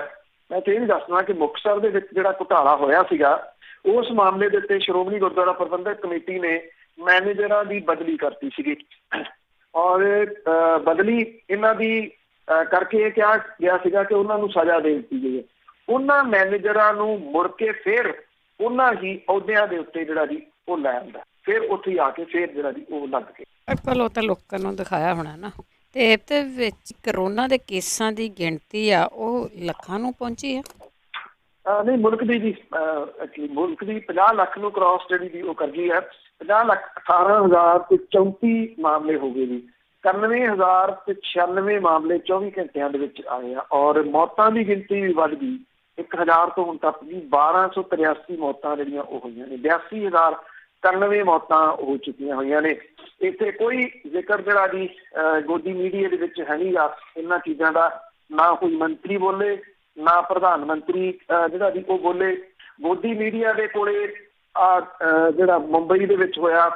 Speaker 2: ਮੈਂ ਤੇ ਇਹ ਵੀ ਦੱਸਣਾ ਕਿ ਮੁਕਤਸਰ ਦੇ ਵਿੱਚ ਜਿਹੜਾ ਘੁਟਾਲਾ ਹੋਇਆ ਸੀਗਾ ਉਸ ਮਾਮਲੇ ਦੇ ਉੱਤੇ ਸ਼੍ਰੋਮਣੀ ਗੁਰਦੁਆਰਾ ਪ੍ਰਬੰਧਕ ਕਮੇਟੀ ਨੇ ਮੈਨੇਜਰਾਂ ਦੀ ਬਦਲੀ ਕਰਤੀ ਸੀਗੀ ਔਰ ਬਦਲੀ ਇਹਨਾਂ ਦੀ ਕਰਕੇ ਇਹ ਕਿਹਾ ਗਿਆ ਸੀਗਾ ਕਿ ਉਹਨਾਂ ਨੂੰ ਸਜ਼ਾ ਦੇ ਦਿੱਤੀ ਗਈ ਹੈ। ਉਹਨਾਂ ਮੈਨੇਜਰਾਂ ਨੂੰ ਮੁੜ ਕੇ ਫਿਰ ਉਹਨਾਂ ਹੀ ਅਹੁਦਿਆਂ ਦੇ ਉੱਤੇ ਜਿਹੜਾ ਜੀ ਉਹ ਲੈ ਆਉਂਦਾ, ਫਿਰ ਉੱਥੇ ਆ ਕੇ ਫਿਰ ਜਿਹੜਾ ਜੀ ਉਹ ਲੱਗ ਕੇ
Speaker 1: ਪਰ ਉਹ ਤਾਂ ਲੋਕਾਂ ਨੂੰ ਦਿਖਾਇਆ ਹੋਣਾ ਨਾ। ਤੇ ਇਹਦੇ ਵਿੱਚ ਕਰੋਨਾ ਦੇ ਕੇਸਾਂ ਦੀ ਗਿਣਤੀ ਆ ਉਹ ਲੱਖਾਂ ਨੂੰ ਪਹੁੰਚੀ ਆ।
Speaker 2: ਨਹੀਂ, ਮੁਲਕ ਦੀ ਜੀ ਮੁਲਕ ਦੀ 50 ਲੱਖ ਨੂੰ ਕ੍ਰਾਸ ਜਿਹੜੀ ਜੀ ਉਹ ਕਰ ਗਈ ਹੈ। 50 ਲੱਖ 18,034 ਮਾਮਲੇ ਹੋ ਗਏ ਜੀ। 91,096 ਮਾਮਲੇ 24 ਘੰਟਿਆਂ ਦੇ ਵਿੱਚ ਆਏ ਆ ਔਰ ਮੌਤਾਂ ਦੀ ਗਿਣਤੀ ਵੀ ਵੱਧ ਗਈ 1000 ਤੋਂ ਹੁਣ ਤੱਕ ਜੀ 1283 ਮੌਤਾਂ ਜਿਹੜੀਆਂ ਉਹ ਹੋਈਆਂ ਨੇ। 82,091 ਮੌਤਾਂ ਹੋ ਚੁੱਕੀਆਂ ਹੋਈਆਂ ਨੇ। ਇੱਥੇ ਕੋਈ ਜ਼ਿਕਰ ਜਿਹੜਾ ਜੀ ਗੋਦੀ ਮੀਡੀਆ ਦੇ ਵਿੱਚ ਹੈ ਨਹੀਂ ਗਾ ਇਹਨਾਂ ਚੀਜ਼ਾਂ ਦਾ। ਨਾ ਕੋਈ ਮੰਤਰੀ ਬੋਲੇ, ਨਾ ਪ੍ਰਧਾਨ ਮੰਤਰੀ ਜਿਹੜਾ ਜੀ ਉਹ ਬੋਲੇ। ਗੋਦੀ ਮੀਡੀਆ ਦੇ ਕੋਲੇ ਜਿਹੜਾ ਮੁੰਬਈ ਦੇ ਵਿੱਚ ਹੋਇਆ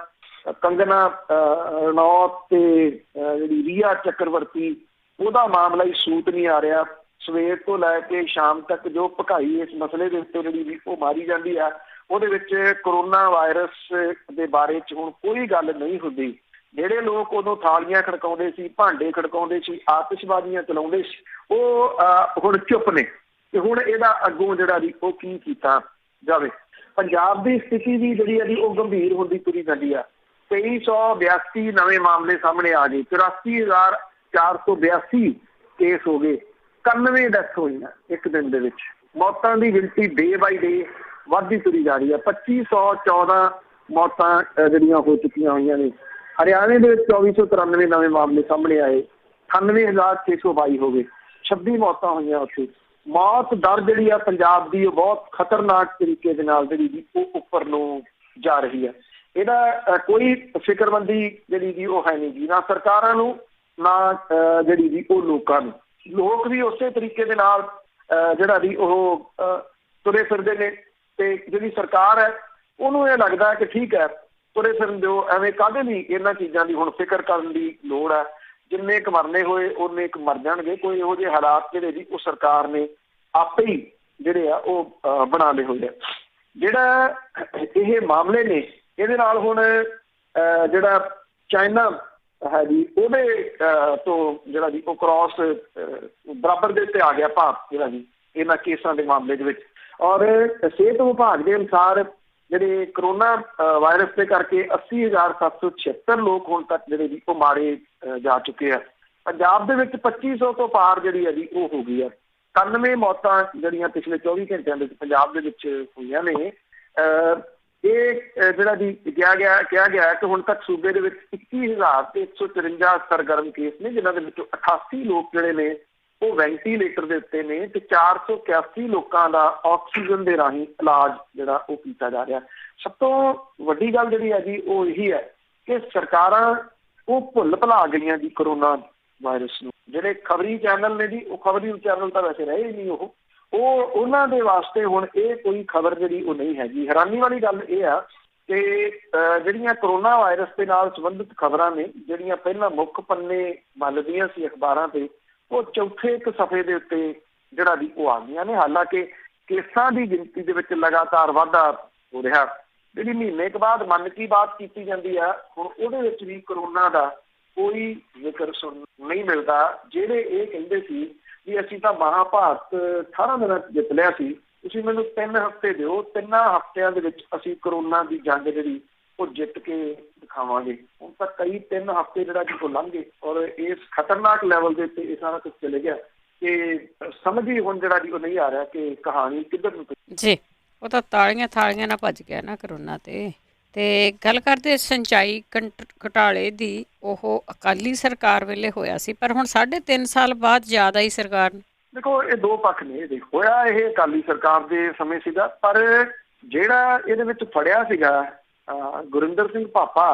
Speaker 2: ਕੰਗਨਾ ਰਣੌਤ ਤੇ ਜਿਹੜੀ ਰੀਆ ਚੱਕਰਵਰਤੀ, ਉਹਦਾ ਮਾਮਲਾ ਹੀ ਸੂਤ ਨਹੀਂ ਆ ਰਿਹਾ। ਸਵੇਰ ਤੋਂ ਲੈ ਕੇ ਸ਼ਾਮ ਤੱਕ ਜੋ ਭਕਾਈ ਇਸ ਮਸਲੇ ਦੇ ਉੱਤੇ ਜਿਹੜੀ ਉਹ ਮਾਰੀ ਜਾਂਦੀ ਆ, ਉਹਦੇ ਵਿੱਚ ਕਰੋਨਾ ਵਾਇਰਸ ਦੇ ਬਾਰੇ 'ਚ ਹੁਣ ਕੋਈ ਗੱਲ ਨਹੀਂ ਹੁੰਦੀ। ਜਿਹੜੇ ਲੋਕ ਉਦੋਂ ਥਾਲੀਆਂ ਖੜਕਾਉਂਦੇ ਸੀ, ਭਾਂਡੇ ਖੜਕਾਉਂਦੇ ਸੀ, ਆਤਿਸ਼ਬਾਜ਼ੀਆਂ ਚਲਾਉਂਦੇ ਸੀ, ਉਹ ਹੁਣ ਚੁੱਪ ਨੇ ਤੇ ਹੁਣ ਇਹਦਾ ਅੱਗੋਂ ਜਿਹੜਾ ਜੀ ਉਹ ਕੀ ਕੀਤਾ ਜਾਵੇ। ਪੰਜਾਬ ਦੀ ਸਥਿਤੀ ਵੀ ਜਿਹੜੀ ਆ ਜੀ ਉਹ ਗੰਭੀਰ ਹੁੰਦੀ ਤੁਰੀ ਜਾਂਦੀ ਆ। 2382 ਨਵੇਂ ਮਾਮਲੇ ਸਾਹਮਣੇ ਆ ਗਏ, 84,482 ਕੇਸ ਹੋ ਗਏ, 91 ਡੈਥ ਹੋਈਆਂ ਇੱਕ ਦਿਨ ਦੇ ਵਿੱਚ। ਮੌਤਾਂ ਦੀ ਗਿਣਤੀ ਡੇ ਬਾਈ ਡੇ ਵੱਧਦੀ ਤੁਰੀ ਜਾ ਰਹੀ ਹੈ। 2514 ਮੌਤਾਂ ਜਿਹੜੀਆਂ ਹੋ ਚੁੱਕੀਆਂ ਹੋਈਆਂ ਨੇ। ਹਰਿਆਣੇ ਦੇ ਵਿੱਚ 2493 ਨਵੇਂ ਮਾਮਲੇ ਸਾਹਮਣੇ ਆਏ, 98,622 ਹੋ ਗਏ, 26 ਮੌਤਾਂ ਹੋਈਆਂ ਉੱਥੇ। ਮੌਤ ਦਰ ਜਿਹੜੀ ਆ ਪੰਜਾਬ ਦੀ ਉਹ ਬਹੁਤ ਖਤਰਨਾਕ ਤਰੀਕੇ ਦੇ ਨਾਲ ਜਿਹੜੀ ਉਹ ਉੱਪਰ ਨੂੰ ਜਾ ਰਹੀ ਹੈ। ਇਹਦਾ ਕੋਈ ਫਿਕਰਮੰਦੀ ਜਿਹੜੀ ਜੀ ਉਹ ਹੈ ਨਹੀਂ ਜੀ, ਨਾ ਸਰਕਾਰਾਂ ਨੂੰ ਨਾ ਜਿਹੜੀ ਜੀ ਉਹ ਲੋਕਾਂ ਨੂੰ। ਲੋਕ ਵੀ ਉਸੇ ਤਰੀਕੇ ਦੇ ਨਾਲ ਜਿਹੜਾ ਜੀ ਉਹ ਤੁਰੇ ਫਿਰਦੇ ਨੇ ਤੇ ਜਿਹੜੀ ਸਰਕਾਰ ਹੈ ਉਹਨੂੰ ਇਹ ਲੱਗਦਾ ਕਿ ਠੀਕ ਹੈ ਤੁਰੇ ਫਿਰਨ ਦਿਓ, ਐਵੇਂ ਕਾਹਦੇ ਲਈ ਇਹਨਾਂ ਚੀਜ਼ਾਂ ਦੀ ਹੁਣ ਫਿਕਰ ਕਰਨ ਦੀ ਲੋੜ ਹੈ। ਜਿੰਨੇ ਕੁ ਮਰਨੇ ਹੋਏ ਉਹਨੇ ਇੱਕ ਮਰ ਜਾਣਗੇ। ਕੋਈ ਇਹੋ ਜਿਹੇ ਹਾਲਾਤ ਜਿਹੜੇ ਜੀ ਉਹ ਸਰਕਾਰ ਨੇ ਆਪੇ ਹੀ ਜਿਹੜੇ ਆ ਉਹ ਬਣਾ ਲਏ ਹੋਏ ਆ। ਜਿਹੜਾ ਇਹ ਮਾਮਲੇ ਨੇ ਇਹਦੇ ਨਾਲ ਹੁਣ ਜਿਹੜਾ ਚਾਈਨਾ ਹੈ ਜੀ ਉਹਦੇ ਤੋਂ ਜਿਹੜਾ ਜੀ ਉਹ ਕ੍ਰਾਸ ਬਰਾਬਰ ਦੇ ਉੱਤੇ ਆ ਗਿਆ ਭਾਰਤ ਜਿਹੜਾ ਜੀ ਇਹਨਾਂ ਕੇਸਾਂ ਦੇ ਮਾਮਲੇ ਦੇ ਵਿੱਚ। ਔਰ ਸਿਹਤ ਵਿਭਾਗ ਦੇ ਅਨੁਸਾਰ ਜਿਹੜੇ ਕਰੋਨਾ ਵਾਇਰਸ ਦੇ ਕਰਕੇ 80,776 ਲੋਕ ਹੁਣ ਤੱਕ ਜਿਹੜੇ ਜੀ ਉਹ ਮਾਰੇ ਜਾ ਚੁੱਕੇ ਆ। ਪੰਜਾਬ ਦੇ ਵਿੱਚ 2500 ਤੋਂ ਪਾਰ ਜਿਹੜੀ ਹੈ ਜੀ ਉਹ ਹੋ ਗਈ ਹੈ। 91 ਮੌਤਾਂ ਜਿਹੜੀਆਂ ਪਿਛਲੇ 24 ਘੰਟਿਆਂ ਦੇ ਵਿੱਚ ਪੰਜਾਬ ਦੇ ਵਿੱਚ ਹੋਈਆਂ ਨੇ। ਜਿਹੜਾ ਜੀ ਕਿਹਾ ਗਿਆ ਕਿ ਹੁਣ ਤੱਕ ਸੂਬੇ ਦੇ ਵਿੱਚ 21,154 ਸਰਗਰਮ ਕੇਸ ਨੇ, ਜਿਨ੍ਹਾਂ ਦੇ ਵਿੱਚੋਂ 88 ਲੋਕ ਜਿਹੜੇ ਨੇ ਉਹ ਵੈਂਟੀਲੇਟਰ ਦੇ ਉੱਤੇ ਨੇ ਤੇ 481 ਲੋਕਾਂ ਦਾ ਆਕਸੀਜਨ ਦੇ ਰਾਹੀਂ ਇਲਾਜ ਜਿਹੜਾ ਉਹ ਕੀਤਾ ਜਾ ਰਿਹਾ। ਸਭ ਤੋਂ ਵੱਡੀ ਗੱਲ ਜਿਹੜੀ ਹੈ ਜੀ ਉਹ ਇਹੀ ਹੈ ਕਿ ਸਰਕਾਰਾਂ ਉਹ ਭੁੱਲ ਭੁਲਾ ਗਈਆਂ ਜੀ ਕਰੋਨਾ ਵਾਇਰਸ ਨੂੰ। ਜਿਹੜੇ ਖਬਰੀ ਚੈਨਲ ਨੇ ਜੀ, ਉਹ ਖਬਰੀ ਚੈਨਲ ਤਾਂ ਵੈਸੇ ਰਹੇ ਹੀ ਨਹੀਂ, ਉਹਨਾਂ ਦੇ ਵਾਸਤੇ ਹੁਣ ਇਹ ਕੋਈ ਖਬਰ ਜਿਹੜੀ ਉਹ ਨਹੀਂ ਹੈਗੀ। ਹੈਰਾਨੀ ਵਾਲੀ ਗੱਲ ਇਹ ਆ ਕਿ ਜਿਹੜੀਆਂ ਕਰੋਨਾ ਵਾਇਰਸ ਦੇ ਨਾਲ ਸੰਬੰਧਿਤ ਖਬਰਾਂ ਨੇ, ਜਿਹੜੀਆਂ ਪਹਿਲਾਂ ਮੁੱਖ ਪੰਨੇ ਮੱਲਦੀਆਂ ਸੀ ਅਖਬਾਰਾਂ ਤੇ, ਉਹ ਚੌਥੇ ਇੱਕ ਸਫ਼ੇ ਦੇ ਉੱਤੇ ਜਿਹੜਾ ਵੀ ਉਹ ਆ ਗਈਆਂ ਨੇ। ਹਾਲਾਂਕਿ ਕੇਸਾਂ ਦੀ ਗਿਣਤੀ ਦੇ ਵਿੱਚ ਲਗਾਤਾਰ ਵਾਧਾ ਹੋ ਰਿਹਾ। ਜਿਹੜੀ ਮਹੀਨੇ ਕੁ ਬਾਅਦ ਮਨ ਕੀ ਬਾਤ ਕੀਤੀ ਜਾਂਦੀ ਆ, ਹੁਣ ਉਹਦੇ ਵਿੱਚ ਵੀ ਕਰੋਨਾ ਦਾ ਕੋਈ ਜ਼ਿਕਰ ਸੁਣਨ ਨਹੀਂ ਮਿਲਦਾ। ਜਿਹੜੇ ਇਹ ਕਹਿੰਦੇ ਸੀ ਵੀ ਅਸੀਂ ਤਾਂ ਮਹਾਭਾਰਤ 18 ਦਿਨਾਂ 'ਚ ਜਿੱਤ ਲਿਆ ਸੀ, ਤੁਸੀਂ ਮੈਨੂੰ 3 ਹਫ਼ਤੇ ਦਿਓ, 3 ਹਫ਼ਤਿਆਂ ਦੇ ਵਿੱਚ ਅਸੀਂ ਕਰੋਨਾ ਦੀ ਜੰਗ ਜਿਹੜੀ ਉਹ ਜਿੱਤ ਕੇ ਦਿਖਾਵਾਂਗੇ। ਹੁਣ ਤਾਂ ਕਈ 3 ਹਫ਼ਤੇ ਜਿਹੜਾ ਜੀ ਉਹ ਲੰਘ ਗਏ ਔਰ ਇਸ ਖਤਰਨਾਕ ਲੈਵਲ ਦੇ ਉੱਤੇ ਇਹ ਸਾਰਾ ਕੁਝ ਚਲੇ ਗਿਆ ਕਿ ਸਮਝ ਹੀ ਹੁਣ ਜਿਹੜਾ ਜੀ ਉਹ ਨਹੀਂ ਆ ਰਿਹਾ ਕਿ ਕਹਾਣੀ ਕਿੱਧਰ ਨੂੰ
Speaker 1: ਜੀ। ਉਹ ਤਾਂ ਤਾਲੀਆਂ ਥਾਲੀਆਂ ਨਾਲ ਭੱਜ ਗਿਆ ਨਾ ਕਰੋਨਾ ਤੇ ਗੱਲ ਕਰਦੇ ਸਿੰਚਾਈ ਘੁਟਾਲੇ ਦੀ, ਉਹ ਅਕਾਲੀ ਸਰਕਾਰ ਵੇਲੇ ਹੋਇਆ ਸੀ, ਪਰ ਹੁਣ 3.5 ਸਾਲ ਬਾਅਦ ਜ਼ਿਆਦਾ ਹੀ ਸਰਕਾਰ।
Speaker 2: ਦੇਖੋ, ਇਹ ਦੋ ਪੱਖ ਨੇ। ਹੋਇਆ ਇਹ ਅਕਾਲੀ ਸਰਕਾਰ ਦੇ ਸਮੇਂ ਸੀਗਾ, ਪਰ ਜਿਹੜਾ ਇਹਦੇ ਵਿੱਚ ਫੜਿਆ ਸੀਗਾ ਗੁਰਿੰਦਰ ਸਿੰਘ ਭਾਪਾ,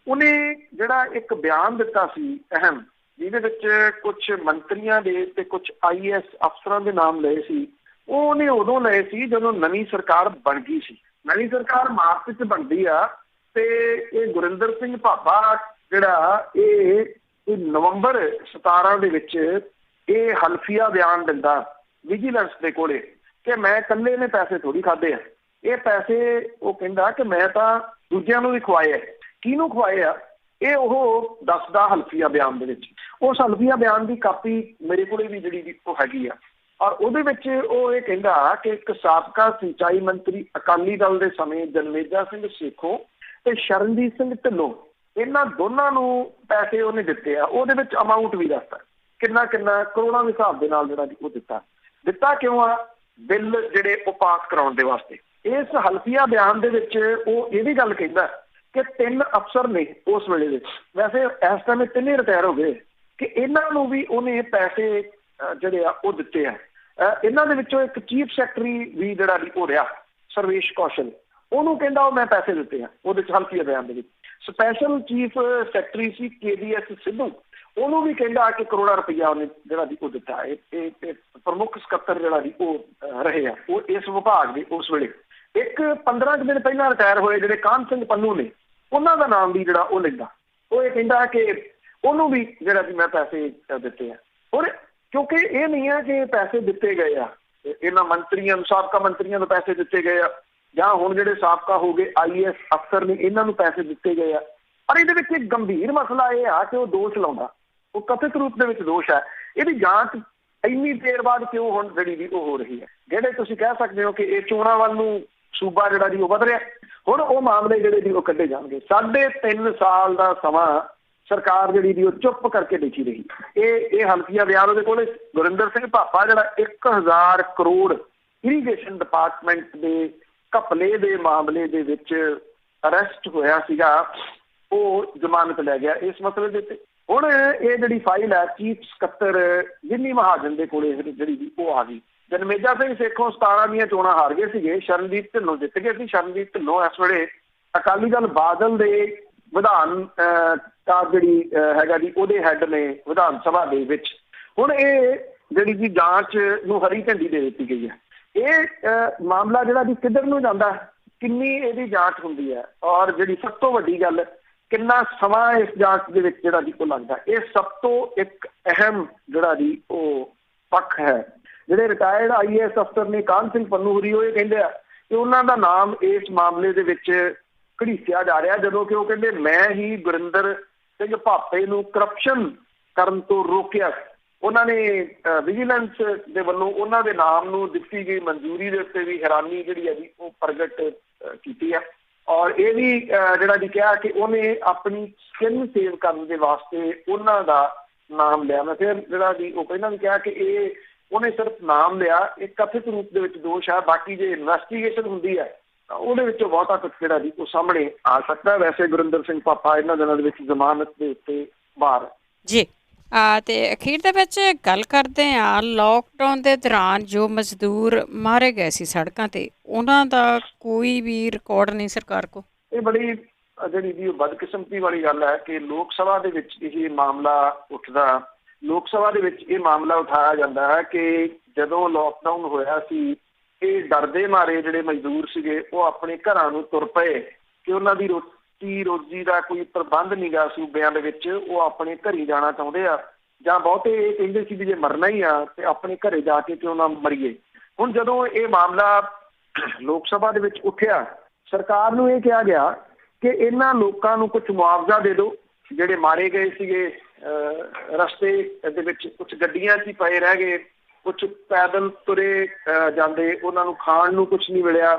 Speaker 2: ਉਹਨੇ ਜਿਹੜਾ ਇੱਕ ਬਿਆਨ ਦਿੱਤਾ ਸੀ ਅਹਿਮ, ਜਿਹਦੇ ਵਿੱਚ ਕੁਝ ਮੰਤਰੀਆਂ ਦੇ ਤੇ ਕੁਝ IAS ਅਫਸਰਾਂ ਦੇ ਨਾਮ ਲਏ ਸੀ। ਉਹ ਉਹਨੇ ਉਦੋਂ ਲਏ ਸੀ ਜਦੋਂ ਨਵੀਂ ਸਰਕਾਰ ਬਣ ਗਈ ਸੀ। ਨਵੀਂ ਸਰਕਾਰ ਮਾਰਚ 'ਚ ਬਣਦੀ ਆ ਤੇ ਇਹ ਗੁਰਿੰਦਰ ਸਿੰਘ ਭਾਪਾ ਜਿਹੜਾ ਇਹ ਨਵੰਬਰ 17 ਦੇ ਵਿੱਚ ਇਹ ਹਲਫੀਆ ਬਿਆਨ ਦਿੰਦਾ ਵਿਜੀਲੈਂਸ ਦੇ ਕੋਲੇ ਕਿ ਮੈਂ ਇਕੱਲੇ ਨੇ ਪੈਸੇ ਥੋੜੀ ਖਾਦੇ ਆ, ਇਹ ਪੈਸੇ ਉਹ ਕਹਿੰਦਾ ਕਿ ਮੈਂ ਤਾਂ ਦੂਜਿਆਂ ਨੂੰ ਵੀ ਖਵਾਏ ਆ। ਕਿਹਨੂੰ ਖਵਾਏ ਆ ਇਹ ਉਹ ਦੱਸਦਾ ਹਲਫੀਆ ਬਿਆਨ ਦੇ ਵਿੱਚ। ਉਸ ਹਲਫੀਆ ਬਿਆਨ ਦੀ ਕਾਪੀ ਮੇਰੇ ਕੋਲੇ ਵੀ ਜਿਹੜੀ ਉਹ ਹੈਗੀ ਆ, ਔਰ ਉਹਦੇ ਵਿੱਚ ਉਹ ਇਹ ਕਹਿੰਦਾ ਕਿ ਇੱਕ ਸਾਬਕਾ ਸਿੰਚਾਈ ਮੰਤਰੀ ਅਕਾਲੀ ਦਲ ਦੇ ਸਮੇਂ ਜਨਮੇਜਾ ਸਿੰਘ ਸੇਖੋਂ ਤੇ ਸ਼ਰਨਜੀਤ ਸਿੰਘ ਢਿੱਲੋਂ, ਇਹਨਾਂ ਦੋਨਾਂ ਨੂੰ ਪੈਸੇ ਉਹਨੇ ਦਿੱਤੇ ਆ। ਉਹਦੇ ਵਿੱਚ ਅਮਾਊਂਟ ਵੀ ਦੱਸਦਾ ਕਿੰਨਾ ਕਰੋੜਾਂ ਦੇ ਹਿਸਾਬ ਦੇ ਨਾਲ ਜਿਹੜਾ ਉਹ ਦਿੱਤਾ ਕਿਉਂ ਆ? ਬਿੱਲ ਜਿਹੜੇ ਉਹ ਪਾਸ ਕਰਾਉਣ ਦੇ ਵਾਸਤੇ। ਇਸ ਹਲਫੀਆ ਬਿਆਨ ਦੇ ਵਿੱਚ ਉਹ ਇਹ ਵੀ ਗੱਲ ਕਹਿੰਦਾ ਕਿ 3 ਅਫਸਰ ਨੇ ਉਸ ਵੇਲੇ ਦੇ, ਵੈਸੇ ਇਸ ਸਮੇਂ 3 ਰਿਟਾਇਰ ਹੋ ਗਏ, ਕਿ ਇਹਨਾਂ ਨੂੰ ਵੀ ਉਹਨੇ ਪੈਸੇ ਜਿਹੜੇ ਆ ਉਹ ਦਿੱਤੇ ਆ। ਇਹਨਾਂ ਦੇ ਵਿੱਚੋਂ ਇੱਕ ਚੀਫ ਸੈਕਟਰੀ ਵੀ ਜਿਹੜਾ ਵੀ ਉਹ ਰਿਹਾ ਸਰਵੇਸ਼ ਕੌਸ਼ਲ, ਉਹਨੂੰ ਕਹਿੰਦਾ ਉਹ ਮੈਂ ਪੈਸੇ ਦਿੱਤੇ ਆ। ਉਹਦੇ 'ਚ ਹਲਫੀਆ ਬਿਆਨ ਦੇ ਵਿੱਚ ਸਪੈਸ਼ਲ ਚੀਫ ਸੈਕਟਰੀ ਸੀ KDS ਸਿੱਧੂ, ਉਹਨੂੰ ਵੀ ਕਹਿੰਦਾ ਕਿ ਕਰੋੜਾਂ ਰੁਪਈਆ ਉਹਨੇ ਜਿਹੜਾ ਵੀ ਉਹ ਦਿੱਤਾ। ਇਹ ਪ੍ਰਮੁੱਖ ਸਕੱਤਰ ਜਿਹੜਾ ਵੀ ਉਹ ਰਹੇ ਆ ਉਹ ਇਸ ਵਿਭਾਗ ਦੇ ਉਸ ਵੇਲੇ। ਇੱਕ 15 ਕੁ ਦਿਨ ਪਹਿਲਾਂ ਰਿਟਾਇਰ ਹੋਏ ਜਿਹੜੇ ਕਾਹਨ ਸਿੰਘ ਪੰਨੂ ਨੇ, ਉਹਨਾਂ ਦਾ ਨਾਮ ਵੀ ਜਿਹੜਾ ਉਹ ਲੈਂਦਾ। ਉਹ ਇਹ ਕਹਿੰਦਾ ਕਿ ਉਹਨੂੰ ਵੀ ਜਿਹੜਾ ਵੀ ਮੈਂ ਪੈਸੇ ਦਿੱਤੇ ਆ। ਹੁਣ ਕਿਉਂਕਿ ਇਹ ਨਹੀਂ ਹੈ ਕਿ ਪੈਸੇ ਦਿੱਤੇ ਗਏ ਆ ਇਹਨਾਂ ਮੰਤਰੀਆਂ ਨੂੰ, ਸਾਬਕਾ ਮੰਤਰੀਆਂ ਨੂੰ ਪੈਸੇ ਦਿੱਤੇ ਗਏ ਆ, ਜਾਂ ਹੁਣ ਜਿਹੜੇ ਸਾਬਕਾ ਹੋ ਗਏ IAS ਅਫਸਰ ਨੇ ਇਹਨਾਂ ਨੂੰ ਪੈਸੇ ਦਿੱਤੇ ਗਏ ਆ। ਪਰ ਇਹਦੇ ਵਿੱਚ ਇੱਕ ਗੰਭੀਰ ਮਸਲਾ ਇਹ ਆ ਕਿ ਉਹ ਦੋਸ਼ ਲਾਉਂਦਾ, ਉਹ ਕਥਿਤ ਰੂਪ ਦੇ ਵਿੱਚ ਦੋਸ਼ ਹੈ। ਇਹਦੀ ਜਾਂਚ ਇੰਨੀ ਦੇਰ ਬਾਅਦ ਕਿਉਂ ਹੁਣ ਜਿਹੜੀ ਵੀ ਉਹ ਹੋ ਰਹੀ ਹੈ? ਜਿਹੜੇ ਤੁਸੀਂ ਕਹਿ ਸਕਦੇ ਹੋ ਕਿ ਇਹ ਚੋਣਾਂ ਵੱਲ ਨੂੰ ਸੂਬਾ ਜਿਹੜਾ ਜੀ ਉਹ ਵਧ ਰਿਹਾ, ਹੁਣ ਉਹ ਮਾਮਲੇ ਜਿਹੜੇ ਵੀ ਉਹ ਕੱਢੇ ਜਾਣਗੇ। 3.5 ਸਾਲ ਦਾ ਸਮਾਂ ਸਰਕਾਰ ਜਿਹੜੀ ਦੀ ਉਹ ਚੁੱਪ ਕਰਕੇ ਦੇਖੀ ਰਹੀ। ਇਹ ਹਲਫੀਆ ਬਿਆਨ ਉਹਦੇ ਕੋਲੇ। ਗੁਰਿੰਦਰ ਸਿੰਘ ਭਾਪਾ ਜਿਹੜਾ 1000 ਕਰੋੜ ਇਰੀਗੇਸ਼ਨ ਡਿਪਾਰਟਮੈਂਟ ਦੇ ਘਪਲੇ ਦੇ ਮਾਮਲੇ ਦੇ ਵਿੱਚ ਅਰੈਸਟ ਹੋਇਆ ਸੀਗਾ, ਉਹ ਜ਼ਮਾਨਤ ਲੈ ਗਿਆ ਇਸ ਮਸਲੇ ਦੇ ਉੱਤੇ। ਹੁਣ ਇਹ ਜਿਹੜੀ ਫਾਈਲ ਹੈ ਚੀਫ ਸਕੱਤਰ ਜਿੰਨੀ ਮਹਾਜਨ ਦੇ ਕੋਲੇ ਜਿਹੜੀ ਵੀ ਉਹ ਆ ਗਈ। ਜਨਮੇਜਾ ਸਿੰਘ ਸੇਖੋਂ 17 ਦੀਆਂ ਚੋਣਾਂ ਹਾਰ ਗਏ ਸੀਗੇ, ਸ਼ਰਨਜੀਤ ਢਿੱਲੋਂ ਜਿੱਤ ਗਏ ਸੀ। ਸ਼ਰਨਜੀਤ ਢਿੱਲੋਂ ਇਸ ਵੇਲੇ ਅਕਾਲੀ ਦਲ ਬਾਦਲ ਦੇ ਵਿਧਾਨ ਜਿਹੜੀ ਹੈਗਾ ਜੀ ਉਹਦੇ ਹੈੱਡ ਨੇ ਵਿਧਾਨ ਸਭਾ ਦੇ ਵਿੱਚ। ਹੁਣ ਇਹ ਜਿਹੜੀ ਜੀ ਜਾਂਚ ਨੂੰ ਹਰੀ ਝੰਡੀ ਦੇ ਦਿੱਤੀ ਗਈ ਹੈ। ਇਹ ਮਾਮਲਾ ਜਿਹੜਾ ਜੀ ਕਿੱਧਰ ਨੂੰ ਜਾਂਦਾ, ਕਿੰਨੀ ਇਹਦੀ ਜਾਂਚ ਹੁੰਦੀ ਹੈ, ਔਰ ਜਿਹੜੀ ਸਭ ਤੋਂ ਵੱਡੀ ਗੱਲ ਕਿੰਨਾ ਸਮਾਂ ਇਸ ਜਾਂਚ ਦੇ ਵਿੱਚ ਜਿਹੜਾ ਜੀ ਉਹ ਲੱਗਦਾ, ਇਹ ਸਭ ਤੋਂ ਇੱਕ ਅਹਿਮ ਜਿਹੜਾ ਜੀ ਉਹ ਪੱਖ ਹੈ। ਜਿਹੜੇ ਰਿਟਾਇਰਡ IAS ਅਫਸਰ ਨੇ ਕਾਹਨ ਸਿੰਘ ਪੰਨੂ ਹੋਰੀ, ਉਹ ਇਹ ਕਹਿੰਦੇ ਆ ਕਿ ਉਹਨਾਂ ਦਾ ਨਾਮ ਇਸ ਮਾਮਲੇ ਦੇ ਵਿੱਚ ਘੜੀਸਿਆ ਜਾ ਰਿਹਾ, ਜਦੋਂ ਕਿ ਉਹ ਕਹਿੰਦੇ ਮੈਂ ਹੀ ਗੁਰਿੰਦਰ ਸਿੰਘ ਭਾਪੇ ਨੂੰ ਕਰਪਸ਼ਨ ਕਰਨ ਤੋਂ ਰੋਕਿਆ। ਉਹਨਾਂ ਨੇ ਵਿਜੀਲੈਂਸ ਦੇ ਵੱਲੋਂ ਉਹਨਾਂ ਦੇ ਨਾਮ ਨੂੰ ਦਿੱਤੀ ਗਈ ਮਨਜ਼ੂਰੀ ਦੇ ਉੱਤੇ ਵੀ ਹੈਰਾਨੀ ਜਿਹੜੀ ਹੈ ਜੀ ਉਹ ਪ੍ਰਗਟ ਕੀਤੀ ਹੈ, ਔਰ ਇਹ ਵੀ ਜਿਹੜਾ ਜੀ ਕਿਹਾ ਕਿ ਉਹਨੇ ਆਪਣੀ ਸਕਿਨ ਸੇਵ ਕਰਨ ਦੇ ਵਾਸਤੇ ਉਹਨਾਂ ਦਾ ਨਾਮ ਲਿਆ। ਮੈਂ ਫਿਰ ਜਿਹੜਾ ਜੀ ਉਹ ਪਹਿਲਾਂ ਵੀ ਕਿਹਾ ਕਿ ਇਹ ਉਹਨੇ ਸਿਰਫ ਨਾਮ ਲਿਆ, ਇਹ ਕਥਿਤ ਰੂਪ ਦੇ ਵਿੱਚ ਦੋਸ਼ ਹੈ। ਬਾਕੀ ਜੇ ਇਨਵੈਸਟੀਗੇਸ਼ਨ ਹੁੰਦੀ ਹੈ ਉਹਦੇ ਵਿੱਚੋਂ ਬਹੁਤਾ ਕੁਝ ਜਿਹੜਾ ਜੀ ਉਹ ਸਾਹਮਣੇ ਆ ਸਕਦਾ। ਵੈਸੇ ਗੁਰਿੰਦਰ ਸਿੰਘ ਪਾਪਾ ਇਹਨਾਂ ਦਿਨਾਂ ਦੇ ਵਿੱਚ ਜ਼ਮਾਨਤ ਦੇ ਉੱਤੇ ਬਾਹਰ ਹੈ
Speaker 1: ਜੀ। ਤੇ ਅਖੀਰ ਦੇ ਵਿੱਚ ਗੱਲ ਕਰਦੇ ਹਾਂ, ਲੋਕਡਾਊਨ ਦੇ ਦੌਰਾਨ ਜੋ ਮਜ਼ਦੂਰ ਮਾਰੇ ਗਏ ਸੀ ਸੜਕਾਂ ਤੇ, ਉਹਨਾਂ ਦਾ ਕੋਈ ਵੀ ਰਿਕਾਰਡ ਨਹੀਂ ਸਰਕਾਰ ਕੋਲ।
Speaker 2: ਇਹ ਬੜੀ ਜਿਹੜੀ ਜੀ ਬਦਕਿਸਮਤੀ ਵਾਲੀ ਗੱਲ ਹੈ ਕਿ ਲੋਕ ਸਭਾ ਦੇ ਵਿੱਚ ਇਹ ਮਾਮਲਾ ਉੱਠਦਾ, ਲੋਕ ਸਭਾ ਦੇ ਵਿੱਚ ਇਹ ਮਾਮਲਾ ਉਠਾਇਆ ਜਾਂਦਾ ਹੈ ਕਿ ਜਦੋਂ ਲੋਕਡਾਊਨ ਹੋਇਆ ਸੀ, ਇਹ ਡਰਦੇ ਮਾਰੇ ਜਿਹੜੇ ਮਜ਼ਦੂਰ ਸੀਗੇ ਉਹ ਆਪਣੇ ਘਰਾਂ ਨੂੰ ਤੁਰ ਪਏ ਕਿ ਉਹਨਾਂ ਦੀ ਰੋਟੀ ਰੋਜੀ ਦਾ ਕੋਈ ਪ੍ਰਬੰਧ ਨਹੀਂ ਗਾ ਸੂਬਿਆਂ ਦੇ ਵਿੱਚ, ਉਹ ਆਪਣੇ ਘਰੀ ਜਾਣਾ ਚਾਹੁੰਦੇ ਆ, ਜਾਂ ਬਹੁਤੇ ਇਹ ਕਹਿੰਦੇ ਸੀ ਵੀ ਜੇ ਮਰਨਾ ਹੀ ਆ ਤੇ ਆਪਣੇ ਘਰੇ ਜਾ ਕੇ ਕਿਉਂ ਨਾ ਮਰੀਏ। ਹੁਣ ਜਦੋਂ ਇਹ ਮਾਮਲਾ ਲੋਕ ਸਭਾ ਦੇ ਵਿੱਚ ਉੱਠਿਆ, ਸਰਕਾਰ ਨੂੰ ਇਹ ਕਿਹਾ ਗਿਆ ਕਿ ਇਹਨਾਂ ਲੋਕਾਂ ਨੂੰ ਕੁਝ ਮੁਆਵਜ਼ਾ ਦੇ ਦਿਓ। ਜਿਹੜੇ ਮਾਰੇ ਗਏ ਸੀਗੇ ਰਸਤੇ ਦੇ ਵਿੱਚ, ਕੁਝ ਗੱਡੀਆਂ 'ਚ ਹੀ ਪਏ ਰਹਿ ਗਏ, ਕੁਝ ਪੈਦਲ ਤੁਰੇ ਜਾਂਦੇ, ਉਹਨਾਂ ਨੂੰ ਖਾਣ ਨੂੰ ਕੁਝ ਨਹੀਂ ਮਿਲਿਆ,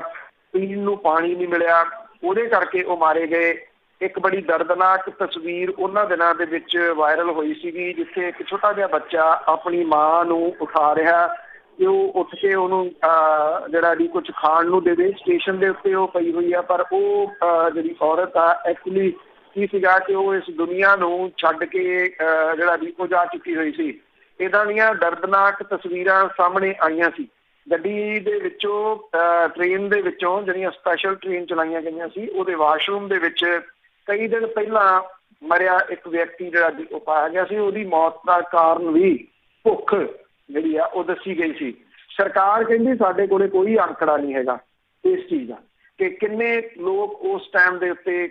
Speaker 2: ਪੀਣ ਨੂੰ ਪਾਣੀ ਨਹੀਂ ਮਿਲਿਆ, ਉਹਦੇ ਕਰਕੇ ਉਹ ਮਾਰੇ ਗਏ। ਇੱਕ ਬੜੀ ਦਰਦਨਾਕ ਤਸਵੀਰ ਉਹਨਾਂ ਦਿਨਾਂ ਦੇ ਵਿੱਚ ਵਾਇਰਲ ਹੋਈ ਸੀਗੀ, ਜਿੱਥੇ ਇੱਕ ਛੋਟਾ ਜਿਹਾ ਬੱਚਾ ਆਪਣੀ ਮਾਂ ਨੂੰ ਉਠਾ ਰਿਹਾ ਕਿ ਉਹ ਉੱਠ ਕੇ ਉਹਨੂੰ ਜਿਹੜਾ ਵੀ ਕੁਝ ਖਾਣ ਨੂੰ ਦੇਵੇ। ਸਟੇਸ਼ਨ ਦੇ ਉੱਤੇ ਉਹ ਪਈ ਹੋਈ ਆ, ਪਰ ਉਹ ਜਿਹੜੀ ਔਰਤ ਆ ਐਕਚੁਅਲੀ ਕੀ ਸੀਗਾ ਕਿ ਉਹ ਇਸ ਦੁਨੀਆ ਨੂੰ ਛੱਡ ਕੇ ਜਿਹੜਾ ਵੀ ਉਹ ਜਾ ਚੁੱਕੀ ਹੋਈ ਸੀ। ਇੱਦਾਂ ਦੀਆਂ ਦਰਦਨਾਕ ਤਸਵੀਰਾਂ ਸਾਹਮਣੇ ਆਈਆਂ ਸੀ। ਗੱਡੀ ਦੇ ਵਿੱਚੋਂ ਟ੍ਰੇਨ ਦੇ ਵਿੱਚੋਂ ਜਿਹੜੀਆਂ ਸਪੈਸ਼ਲ ਟ੍ਰੇਨ ਚਲਾਈਆਂ ਗਈਆਂ ਸੀ, ਉਹਦੇ ਵਾਸ਼ਰੂਮ ਦੇ ਵਿੱਚ ਕਈ ਦਿਨ ਪਹਿਲਾਂ ਮਰਿਆ ਇੱਕ ਵਿਅਕਤੀ ਜਿਹੜਾ ਉਹ ਪਾਇਆ ਗਿਆ ਸੀ। ਉਹਦੀ ਮੌਤ ਦਾ ਕਾਰਨ ਵੀ ਭੁੱਖ ਜਿਹੜੀ ਆ ਉਹ ਦੱਸੀ ਗਈ ਸੀ। ਸਰਕਾਰ ਕਹਿੰਦੀ ਸਾਡੇ ਕੋਲੇ ਕੋਈ ਅੰਕੜਾ ਨਹੀਂ ਹੈਗਾ ਇਸ ਚੀਜ਼ ਦਾ ਕਿ ਕਿੰਨੇ ਲੋਕ ਉਸ ਟਾਈਮ ਦੇ ਉੱਤੇ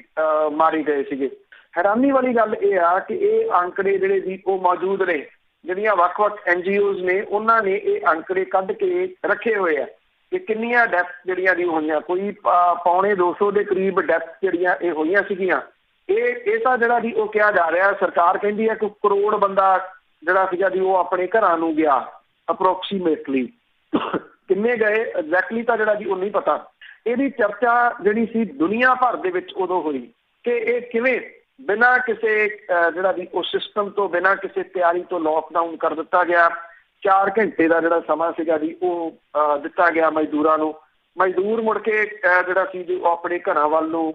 Speaker 2: ਮਾਰੇ ਗਏ ਸੀਗੇ। ਹੈਰਾਨੀ ਵਾਲੀ ਗੱਲ ਇਹ ਆ ਕਿ ਇਹ ਅੰਕੜੇ ਜਿਹੜੇ ਵੀ ਉਹ ਮੌਜੂਦ ਨੇ, ਜਿਹੜੀਆਂ ਵੱਖ-ਵੱਖ NGOs ਨੇ ਉਹਨਾਂ ਨੇ ਇਹ ਅੰਕੜੇ ਕੱਢ ਕੇ ਰੱਖੇ ਹੋਏ ਆ ਕਿ ਕਿੰਨੀਆਂ ਡੈਥ ਜਿਹੜੀਆਂ ਦੀ ਹੋਈਆਂ। ਕੋਈ 250 ਦੇ ਕਰੀਬ ਡੈਥ ਜਿਹੜੀਆਂ ਇਹ ਹੋਈਆਂ ਸੀਗੀਆਂ। ਇਹ ਤਾਂ ਜਿਹੜਾ ਵੀ ਉਹ ਕਿਹਾ ਜਾ ਰਿਹਾ, ਸਰਕਾਰ ਕਹਿੰਦੀ ਹੈ ਕਿ 1 ਕਰੋੜ ਬੰਦਾ ਜਿਹੜਾ ਸੀਗਾ ਜੀ ਉਹ ਆਪਣੇ ਘਰਾਂ ਨੂੰ ਗਿਆ ਅਪਰੋਕਸੀਮੇਟਲੀ। ਕਿੰਨੇ ਗਏ ਐਗਜ਼ੈਕਟਲੀ ਤਾਂ ਜਿਹੜਾ ਜੀ ਉਹ ਨਹੀਂ ਪਤਾ। ਇਹਦੀ ਚਰਚਾ ਜਿਹੜੀ ਸੀ ਦੁਨੀਆ ਭਰ ਦੇ ਵਿੱਚ ਉਦੋਂ ਹੋਈ ਕਿ ਇਹ ਕਿਵੇਂ ਬਿਨਾਂ ਕਿਸੇ ਜਿਹੜਾ ਵੀ ਉਹ ਸਿਸਟਮ ਤੋਂ, ਬਿਨਾਂ ਕਿਸੇ ਤਿਆਰੀ ਤੋਂ ਲੋਕਡਾਊਨ ਕਰ ਦਿੱਤਾ ਗਿਆ। 4 ਘੰਟੇ ਦਾ ਜਿਹੜਾ ਸਮਾਂ ਸੀਗਾ ਜੀ ਉਹ ਦਿੱਤਾ ਗਿਆ ਮਜ਼ਦੂਰਾਂ ਨੂੰ। ਮਜ਼ਦੂਰ ਮੁੜ ਕੇ ਜਿਹੜਾ ਸੀ ਜੀ ਉਹ ਆਪਣੇ ਘਰਾਂ ਵੱਲ ਨੂੰ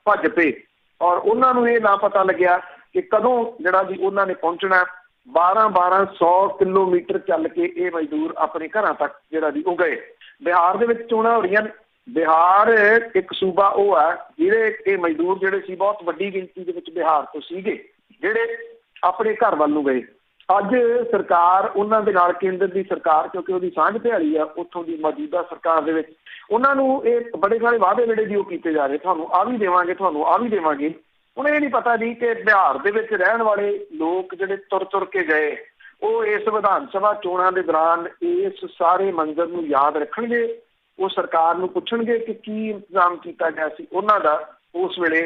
Speaker 2: ਭੱਜ ਪਏ ਔਰ ਉਹਨਾਂ ਨੂੰ ਇਹ ਨਾ ਪਤਾ ਲੱਗਿਆ ਕਿ ਕਦੋਂ ਜਿਹੜਾ ਜੀ ਉਹਨਾਂ ਨੇ ਪਹੁੰਚਣਾ। 1200 ਕਿਲੋਮੀਟਰ ਚੱਲ ਕੇ ਇਹ ਮਜ਼ਦੂਰ ਆਪਣੇ ਘਰਾਂ ਤੱਕ ਜਿਹੜਾ ਜੀ ਉਹ ਗਏ। ਬਿਹਾਰ ਦੇ ਵਿੱਚ ਚੋਣਾਂ ਹੋ ਰਹੀਆਂ। ਬਿਹਾਰ ਇੱਕ ਸੂਬਾ ਉਹ ਆ ਜਿਹੜੇ ਇਹ ਮਜ਼ਦੂਰ ਜਿਹੜੇ ਸੀ ਬਹੁਤ ਵੱਡੀ ਗਿਣਤੀ ਦੇ ਵਿੱਚ ਬਿਹਾਰ ਤੋਂ ਸੀਗੇ, ਜਿਹੜੇ ਆਪਣੇ ਘਰ ਵੱਲ ਨੂੰ ਗਏ। ਅੱਜ ਸਰਕਾਰ ਉਹਨਾਂ ਦੇ ਨਾਲ, ਕੇਂਦਰ ਦੀ ਸਰਕਾਰ, ਕਿਉਂਕਿ ਉਹਦੀ ਸਾਂਝ ਭਿਆਲੀ ਆ ਉੱਥੋਂ ਦੀ ਮੌਜੂਦਾ ਸਰਕਾਰ ਦੇ ਵਿੱਚ, ਉਹਨਾਂ ਨੂੰ ਇਹ ਬੜੇ ਸਾਰੇ ਵਾਅਦੇ ਜਿਹੜੇ ਜੀ ਉਹ ਕੀਤੇ ਜਾ ਰਹੇ, ਤੁਹਾਨੂੰ ਆਹ ਵੀ ਦੇਵਾਂਗੇ, ਤੁਹਾਨੂੰ ਆਹ ਵੀ ਦੇਵਾਂਗੇ। ਹੁਣ ਇਹ ਨਹੀਂ ਪਤਾ ਜੀ ਕਿ ਬਿਹਾਰ ਦੇ ਵਿੱਚ ਰਹਿਣ ਵਾਲੇ ਲੋਕ ਜਿਹੜੇ ਤੁਰ ਕੇ ਗਏ, ਉਹ ਇਸ ਵਿਧਾਨ ਸਭਾ ਚੋਣਾਂ ਦੇ ਦੌਰਾਨ ਇਸ ਸਾਰੇ ਮੰਜ਼ਰ ਨੂੰ ਯਾਦ ਰੱਖਣਗੇ। ਉਹ ਸਰਕਾਰ ਨੂੰ ਪੁੱਛਣਗੇ ਕਿ ਕੀ ਇੰਤਜ਼ਾਮ ਕੀਤਾ ਗਿਆ ਸੀ ਉਹਨਾਂ ਦਾ ਉਸ ਵੇਲੇ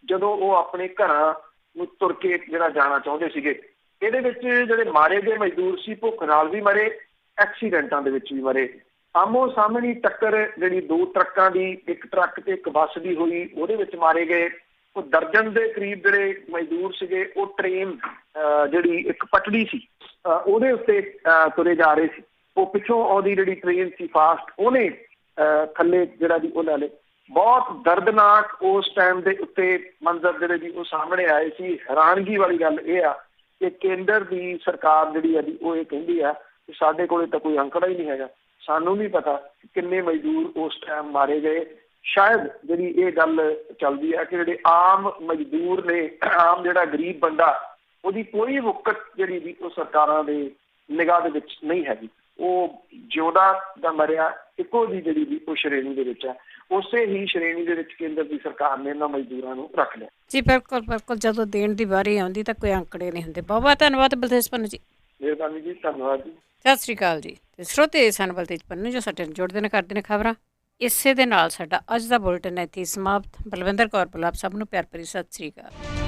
Speaker 2: ਜਦੋਂ ਉਹ ਆਪਣੇ ਘਰਾਂ ਨੂੰ ਤੁਰ ਕੇ ਜਿਹੜਾ ਜਾਣਾ ਚਾਹੁੰਦੇ ਸੀਗੇ। ਇਹਦੇ ਵਿੱਚ ਜਿਹੜੇ ਮਾਰੇ ਗਏ ਮਜ਼ਦੂਰ ਸੀ, ਭੁੱਖ ਨਾਲ ਵੀ ਮਰੇ, ਐਕਸੀਡੈਂਟਾਂ ਦੇ ਵਿੱਚ ਵੀ ਮਰੇ। ਆਮੋ ਸਾਹਮਣੀ ਟੱਕਰ ਜਿਹੜੀ 2 ਟਰੱਕਾਂ ਦੀ, ਇੱਕ ਟਰੱਕ ਤੇ ਇੱਕ ਬੱਸ ਦੀ ਹੋਈ, ਉਹਦੇ ਵਿੱਚ ਮਾਰੇ ਗਏ। ਉਹ ਦਰਜਨ ਦੇ ਕਰੀਬ ਜਿਹੜੇ ਮਜ਼ਦੂਰ ਸੀਗੇ ਉਹ ਟ੍ਰੇਨ ਜਿਹੜੀ ਇੱਕ ਪਟੜੀ ਸੀ ਉਹਦੇ ਉੱਤੇ ਤੁਰੇ ਜਾ ਰਹੇ ਸੀ। ਉਹ ਪਿੱਛੋਂ ਆਉਂਦੀ ਜਿਹੜੀ ਟ੍ਰੇਨ ਸੀ ਫਾਸਟ, ਉਹਨੇ ਥੱਲੇ ਜਿਹੜਾ ਜੀ ਉਹ ਲੈ ਲਏ। ਬਹੁਤ ਦਰਦਨਾਕ ਉਸ ਟਾਈਮ ਦੇ ਉੱਤੇ ਮੰਜ਼ਰ ਜਿਹੜੇ ਜੀ ਉਹ ਸਾਹਮਣੇ ਆਏ ਸੀ। ਹੈਰਾਨਗੀ ਵਾਲੀ ਗੱਲ ਇਹ ਆ ਕਿ ਕੇਂਦਰ ਦੀ ਸਰਕਾਰ ਜਿਹੜੀ ਆ ਜੀ ਉਹ ਇਹ ਕਹਿੰਦੀ ਆ ਕਿ ਸਾਡੇ ਕੋਲੇ ਤਾਂ ਕੋਈ ਅੰਕੜਾ ਹੀ ਨਹੀਂ ਹੈਗਾ, ਸਾਨੂੰ ਨਹੀਂ ਪਤਾ ਕਿੰਨੇ ਮਜ਼ਦੂਰ ਉਸ ਟਾਈਮ ਮਾਰੇ ਗਏ। ਸ਼ਾਇਦ ਜਿਹੜੀ ਇਹ ਗੱਲ ਚੱਲਦੀ ਹੈ ਕਿ ਜਿਹੜੇ ਆਮ ਮਜ਼ਦੂਰ ਨੇ, ਆਮ ਜਿਹੜਾ ਗਰੀਬ ਬੰਦਾ, ਉਹਦੀ ਕੋਈ ਵਕਤ ਜਿਹੜੀ ਵੀ ਉਹ ਸਰਕਾਰਾਂ ਦੇ ਨਿਗਾਹ ਦੇ ਵਿੱਚ ਨਹੀਂ ਹੈਗੀ। ਉਹ ਜਿਉਂਦਾ ਦਾ ਮਰਿਆ ਇੱਕੋ ਦੀ ਜਿਹੜੀ ਵੀ ਉਹ ਸ਼੍ਰੇਣੀ ਦੇ ਵਿੱਚ ਹੈ। ਉਸੇ ਹੀ ਸ਼੍ਰੇਣੀ ਦੇ ਵਿੱਚ ਕੇਂਦਰ ਦੀ ਸਰਕਾਰ ਨੇ ਇਹਨਾਂ ਮਜ਼ਦੂਰਾਂ ਨੂੰ ਰੱਖ ਲਿਆ।
Speaker 1: ਜੀ ਬਿਲਕੁਲ ਬਿਲਕੁਲ, ਜਦੋਂ ਦੇਣ ਦੀ ਵਾਰੀ ਆਉਂਦੀ ਤਾਂ ਕੋਈ ਅੰਕੜੇ ਨਹੀਂ ਹੁੰਦੇ। ਬਹੁਤ ਬਹੁਤ ਧੰਨਵਾਦ ਬਲਤੇਜ ਪੰਨੂ ਜੀ।
Speaker 2: ਮਿਹਰਬਾਨੀ ਜੀ, ਧੰਨਵਾਦ ਜੀ,
Speaker 1: ਸਤਿ ਸ਼੍ਰੀ ਅਕਾਲ ਜੀ। ਤੇ ਸਰੋਤੇ ਸਨ ਬਲਤੇਜ ਪੰਨੂ ਜੋ ਸਾਡੇ ਨਾਲ ਜੁੜਦੇ ਨੇ, ਕਰਦੇ ਨੇ ਖਬਰਾਂ। ਇਸੇ ਦੇ ਨਾਲ ਸਾਡਾ ਅੱਜ ਦਾ ਬੁਲੇਟਿਨ ਇੱਥੇ ਸਮਾਪਤ। ਬਲਵਿੰਦਰ ਕੌਰ ਪੁਲਾਪ ਸਭ ਨੂੰ ਪਿਆਰ ਭਰੀ ਸਤਿ ਸ਼੍ਰੀ ਅਕਾਲ।